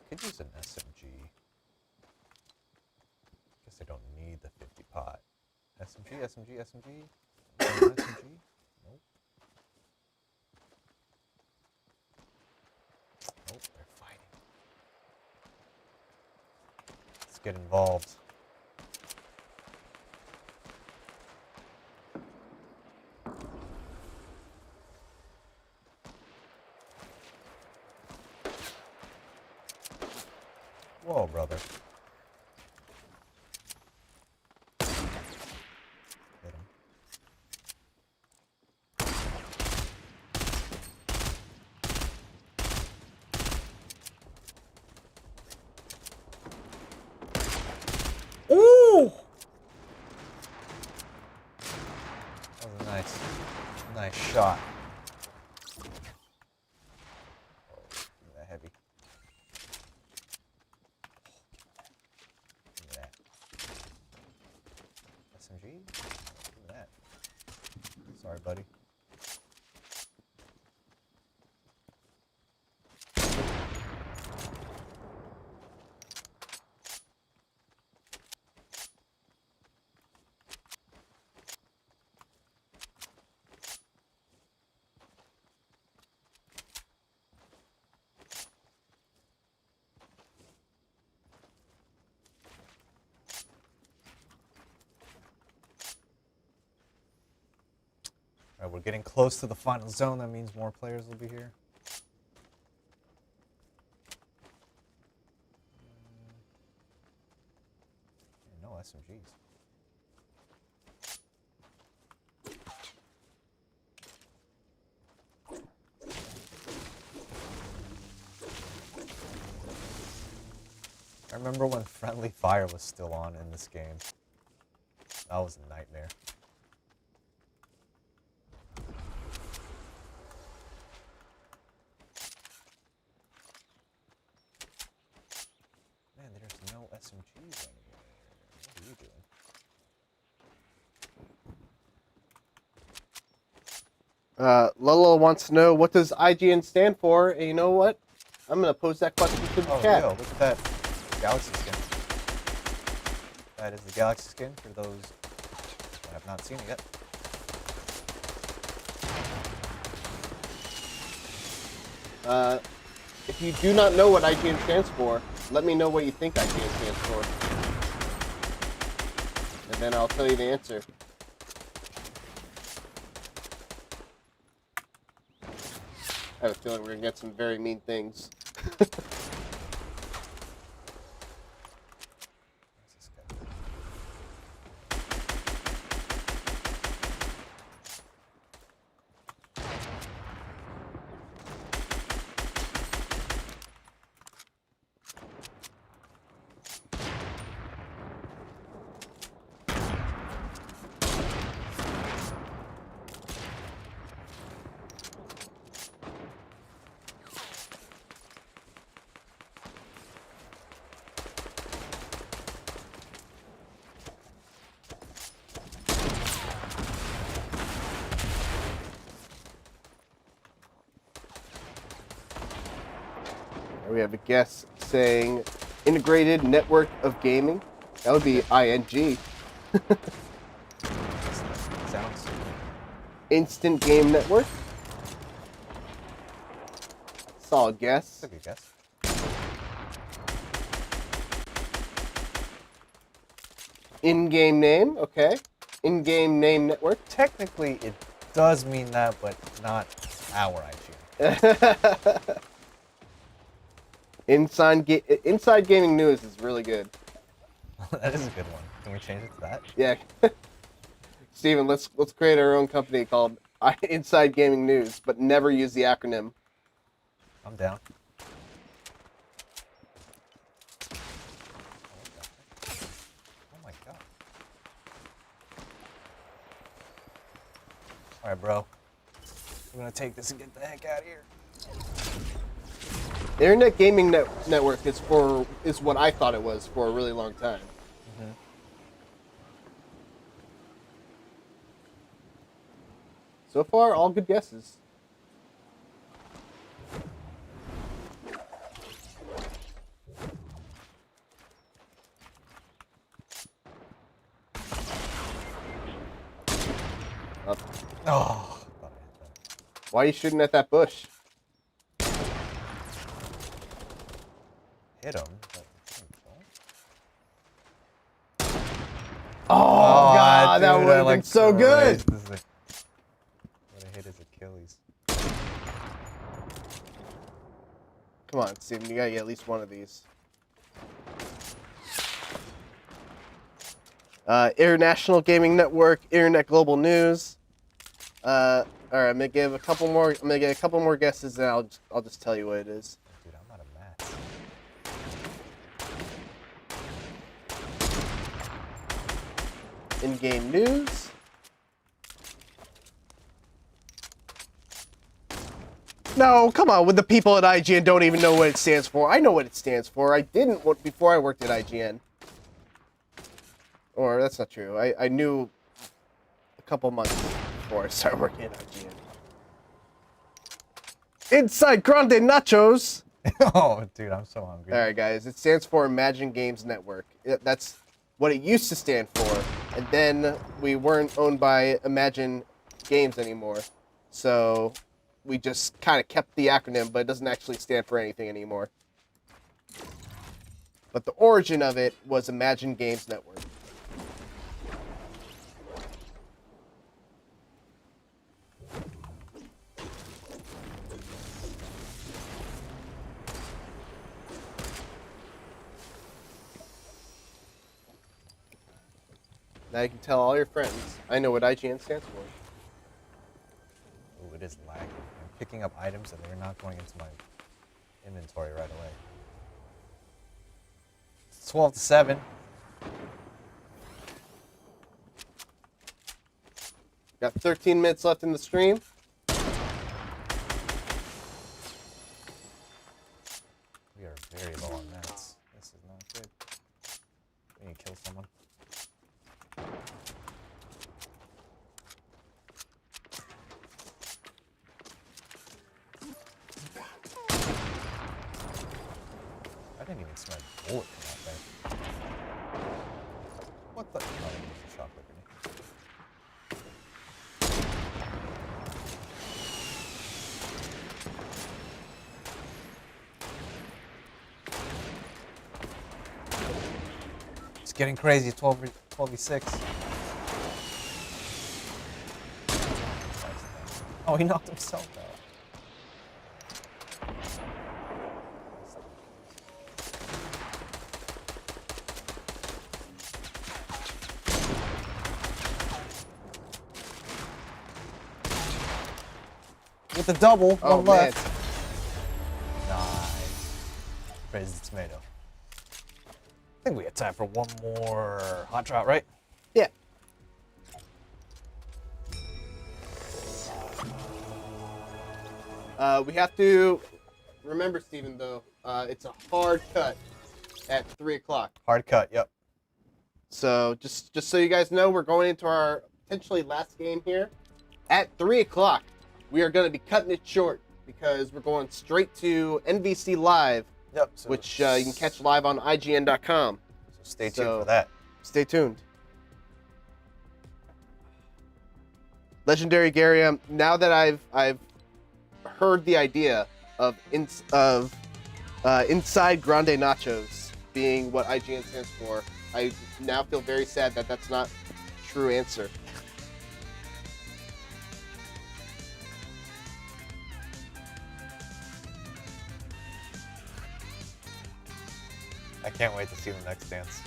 Speaker 1: Could use an SMG. Guess I don't need the 50 pot. SMG, SMG, SMG. SMG? Nope. Nope, they're fighting. Let's get involved. Whoa, brother. Hit him. Ooh! That was a nice shot. Oh, give me that heavy. Give me that. SMG? Give me that. Sorry, buddy. All right, we're getting close to the final zone. That means more players will be here. No SMGs. I remember when friendly fire was still on in this game. That was a nightmare. Man, there's no SMGs anywhere. What are you doing?
Speaker 2: Lolo wants to know, what does IGN stand for? And you know what? I'm going to pose that question to the chat.
Speaker 1: Yo, look at that galaxy skin. That is the galaxy skin for those that have not seen it yet.
Speaker 2: If you do not know what IGN stands for, let me know what you think IGN stands for. And then I'll tell you the answer. I have a feeling we're going to get some very mean things.
Speaker 1: this guy?
Speaker 2: We have a guest saying integrated network of gaming. That would be ING.
Speaker 1: Sounds.
Speaker 2: Instant game network. Solid guess.
Speaker 1: That's a good guess.
Speaker 2: In-game name. Okay. In-game name network.
Speaker 1: Technically, it does mean that, but not our IGN.
Speaker 2: Inside Gaming News is really good.
Speaker 1: That is a good one. Can we change it to that?
Speaker 2: Yeah. Steven, let's create our own company called Inside Gaming News, but never use the acronym.
Speaker 1: I'm down. Oh my god. Alright, bro. I'm gonna take this and get the heck out of here.
Speaker 2: Internet Gaming Network is what I thought it was for a really long time.
Speaker 1: Mm-hmm.
Speaker 2: So far, all good guesses. Up.
Speaker 1: Oh.
Speaker 2: Why are you shooting at that bush?
Speaker 1: Hit him. But
Speaker 2: Oh, God, that
Speaker 1: dude,
Speaker 2: would have been so good.
Speaker 1: Would have hit his Achilles.
Speaker 2: Come on, Steven, you gotta get at least one of these. International Gaming Network, Internet Global News. All right, I'm gonna give a couple more. I'm gonna get a couple more guesses, and I'll just tell you what it is.
Speaker 1: Dude, I'm out of maths.
Speaker 2: In-game news. No, come on. With the people at IGN don't even know what it stands for. I know what it stands for. I didn't before I worked at IGN. Or that's not true. I knew a couple months before I started working at IGN. Inside Grande Nachos.
Speaker 1: Oh, dude, I'm so hungry.
Speaker 2: All right, guys. It stands for Imagine Games Network. That's what it used to stand for. And then we weren't owned by Imagine Games anymore. So we just kind of kept the acronym, but it doesn't actually stand for anything anymore. But the origin of it was Imagine Games Network. Now you can tell all your friends, I know what IGN stands for.
Speaker 1: Ooh, it is lagging. I'm picking up items and they're not going into my inventory right away. It's 12-7.
Speaker 2: Got 13 minutes left in the stream.
Speaker 1: We are very low on mats. This is not good. We need to kill someone. I didn't even smell a bullet come out there. What the? Oh, it was a chocolate grenade. It's getting crazy. 12v6. Oh, he knocked himself out. with the double.
Speaker 2: Oh,
Speaker 1: One
Speaker 2: man.
Speaker 1: left. Nice. Praise the tomato. I think we have time for one more hot trout, right?
Speaker 2: Yeah. We have to remember, Steven, though, it's a hard cut at 3 o'clock.
Speaker 1: Hard cut, yep.
Speaker 2: So just so you guys know, we're going into our potentially last game here. At 3 o'clock, we are going to be cutting it short because we're going straight to NVC Live,
Speaker 1: Yep. So
Speaker 2: which you can catch live on IGN.com.
Speaker 1: So stay tuned for that.
Speaker 2: Stay tuned. Legendary Gary, now that I've heard the idea of Inside Grande Nachos being what IGN stands for, I now feel very sad that that's not a true answer.
Speaker 1: I can't wait to see the next dance.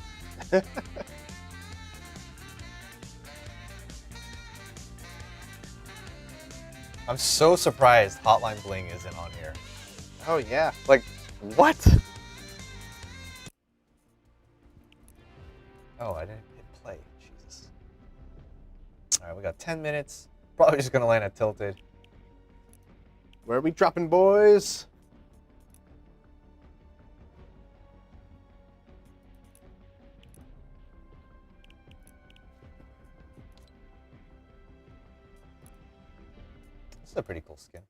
Speaker 1: I'm so surprised Hotline Bling isn't on here.
Speaker 2: Oh yeah.
Speaker 1: Like, what? Oh, I didn't hit play. Jesus. All right, we got 10 minutes. Probably just gonna land at Tilted.
Speaker 2: Where are we dropping, boys?
Speaker 1: This is a pretty cool skin.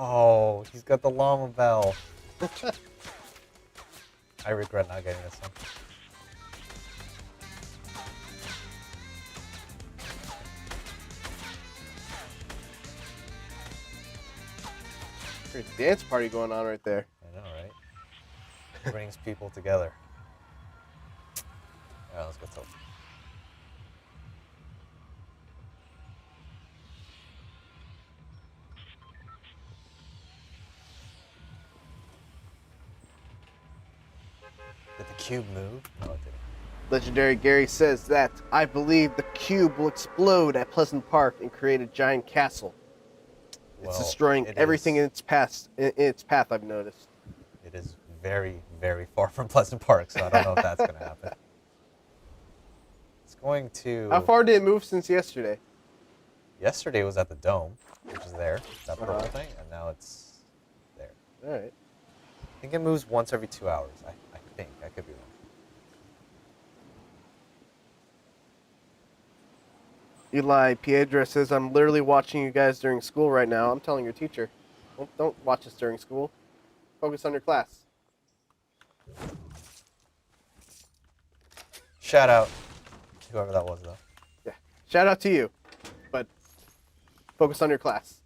Speaker 1: Oh, he's got the llama bell. I regret not getting this one.
Speaker 2: There's a dance party going on right there.
Speaker 1: I know, right? It brings people together. All right, let's go Tilted. Did the cube move? No, it didn't.
Speaker 2: Legendary Gary says that I believe the cube will explode at Pleasant Park and create a giant castle. It's
Speaker 1: Well,
Speaker 2: destroying
Speaker 1: it
Speaker 2: everything
Speaker 1: is-
Speaker 2: in its path. In its path, I've noticed.
Speaker 1: It is very, very far from Pleasant Park, so I don't know if that's going to happen. It's going to...
Speaker 2: How far did it move since yesterday?
Speaker 1: Yesterday was at the Dome, which is there, that purple
Speaker 2: Uh-huh.
Speaker 1: thing, and now it's there.
Speaker 2: All right.
Speaker 1: I think it moves once every 2 hours. I think. I could be wrong.
Speaker 2: Eli Piedra says, I'm literally watching you guys during school right now. I'm telling your teacher, don't watch us during school. Focus on your class.
Speaker 1: Shout out to whoever that was, though.
Speaker 2: Yeah. Shout out to you, but focus on your class.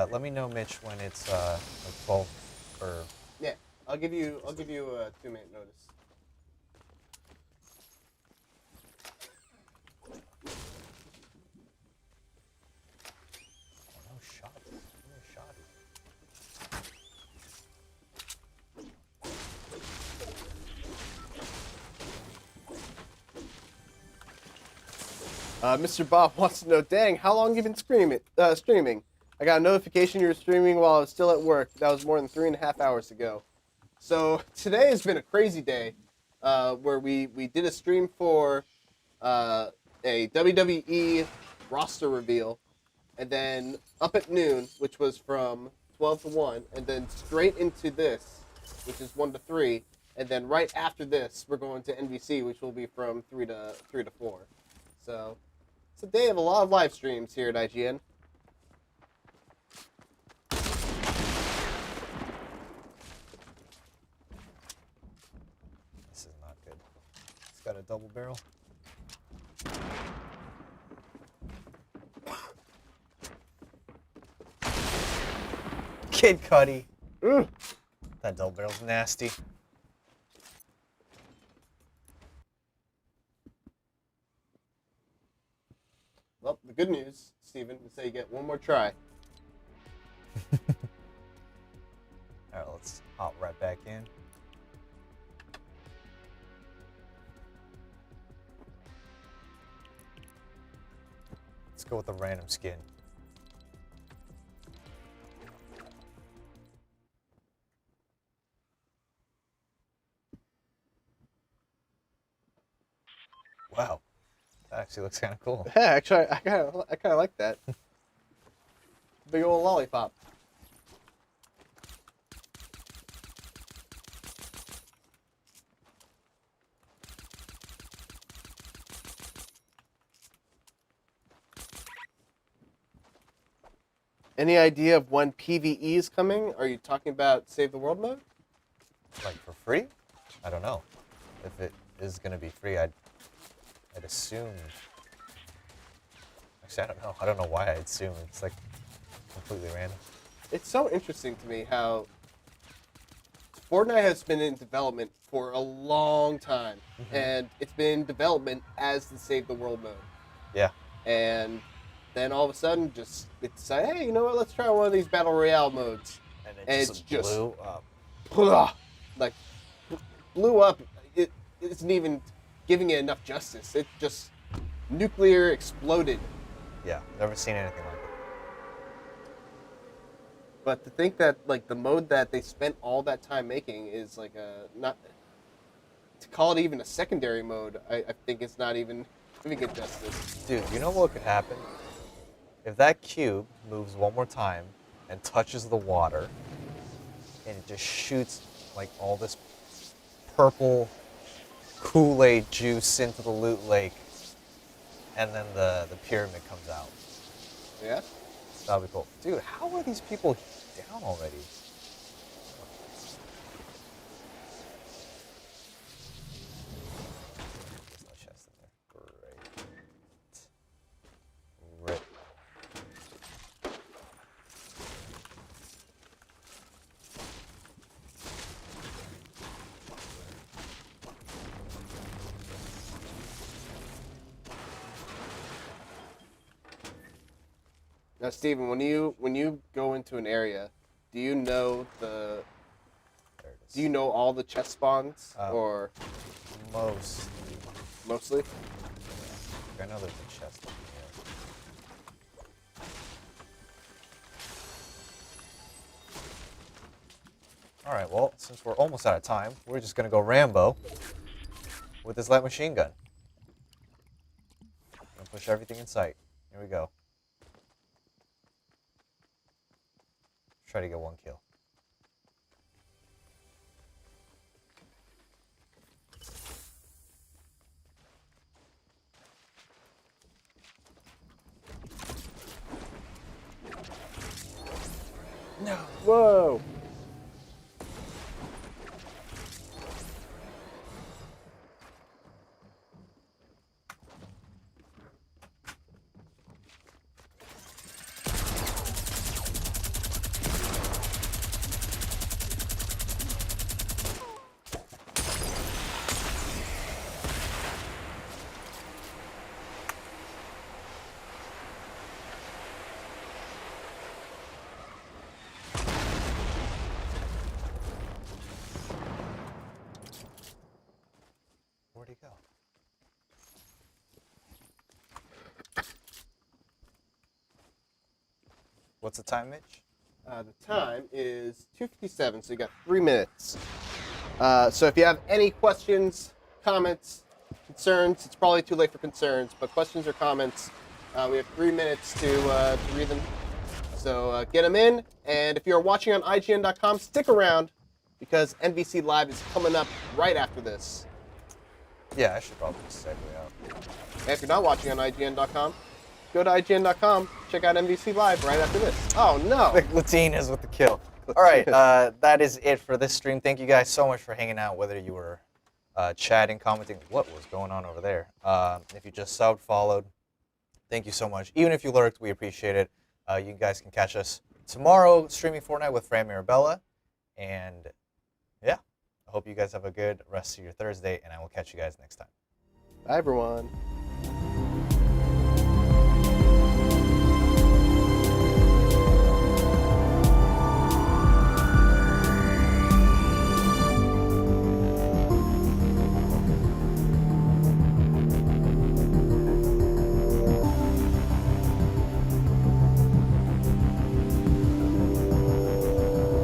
Speaker 1: Let me know, Mitch, when it's like 12 or...
Speaker 2: Yeah, I'll give you a 2-minute notice.
Speaker 1: No shot. No shot.
Speaker 2: Mr. Bob wants to know, dang, how long you been streaming? I got a notification you were streaming while I was still at work. That was more than 3.5 hours ago. So today has been a crazy day, where we did a stream for a WWE roster reveal, and then up at noon, which was from 12 to 1, and then straight into this, which is 1 to 3, and then right after this, we're going to NBC, which will be from 3 to 4. So it's a day of a lot of live streams here at IGN.
Speaker 1: This is not good. It's got a double barrel. Kid Cudi.
Speaker 2: Mm.
Speaker 1: That double barrel's nasty.
Speaker 2: Well, the good news, Steven, is that you get one more try.
Speaker 1: Alright, let's hop right back in. Let's go with a random skin. Wow, that actually looks kind of cool.
Speaker 2: Yeah, actually, I kind of like that. Big old lollipop. Any idea of when PvE is coming? Are you talking about Save the World mode?
Speaker 1: Like for free? I don't know. If it is gonna be free, I'd assume. Actually, I don't know. I don't know why I'd assume. It's like completely random.
Speaker 2: It's so interesting to me how Fortnite has been in development for a long time, and it's been in development as the Save the World mode.
Speaker 1: Yeah.
Speaker 2: And then all of a sudden, just they decide, hey, you know what? Let's try one of these battle royale modes.
Speaker 1: And it
Speaker 2: And
Speaker 1: just
Speaker 2: it's just
Speaker 1: blew up.
Speaker 2: Like blew up. It isn't even giving it enough justice. It just nuclear exploded.
Speaker 1: Yeah, never seen anything like it.
Speaker 2: But to think that like the mode that they spent all that time making is like a not to call it even a secondary mode, I think it's not even giving it justice.
Speaker 1: Dude, you know what could happen? If that cube moves one more time and touches the water, and it just shoots like all this purple Kool-Aid juice into the loot lake, and then the pyramid comes out.
Speaker 2: Yeah.
Speaker 1: That'd be cool. Dude, how are these people down already? There's no chest in there. Great. Rip.
Speaker 2: Now, Steven, when you go into an area, do you know
Speaker 1: There it is.
Speaker 2: do you know all the chest spawns or
Speaker 1: Most.
Speaker 2: mostly?
Speaker 1: I know there's a chest in here. Alright, well, since we're almost out of time, we're just gonna go Rambo with this light machine gun. And push everything in sight. Here we go. Try to get one kill. No.
Speaker 2: Whoa!
Speaker 1: Where'd he go? What's the time, Mitch?
Speaker 2: The time is 2:57, so you got 3 minutes. So if you have any questions, comments, concerns, it's probably too late for concerns, but questions or comments, we have 3 minutes to read them. So get them in, and if you're watching on IGN.com, stick around because NVC Live is coming up right after this.
Speaker 1: Yeah, I should probably just segue out.
Speaker 2: And if you're not watching on IGN.com, go to IGN.com, check out NVC Live right after this. Oh no!
Speaker 1: Latine with the kill. All right, that is it for this stream. Thank you guys so much for hanging out, whether you were chatting, commenting, what was going on over there. If you just subbed, followed, thank you so much. Even if you lurked, we appreciate it. You guys can catch us tomorrow streaming Fortnite with Fran Mirabella. And yeah, I hope you guys have a good rest of your Thursday, and I will catch you guys next time.
Speaker 2: Bye, everyone.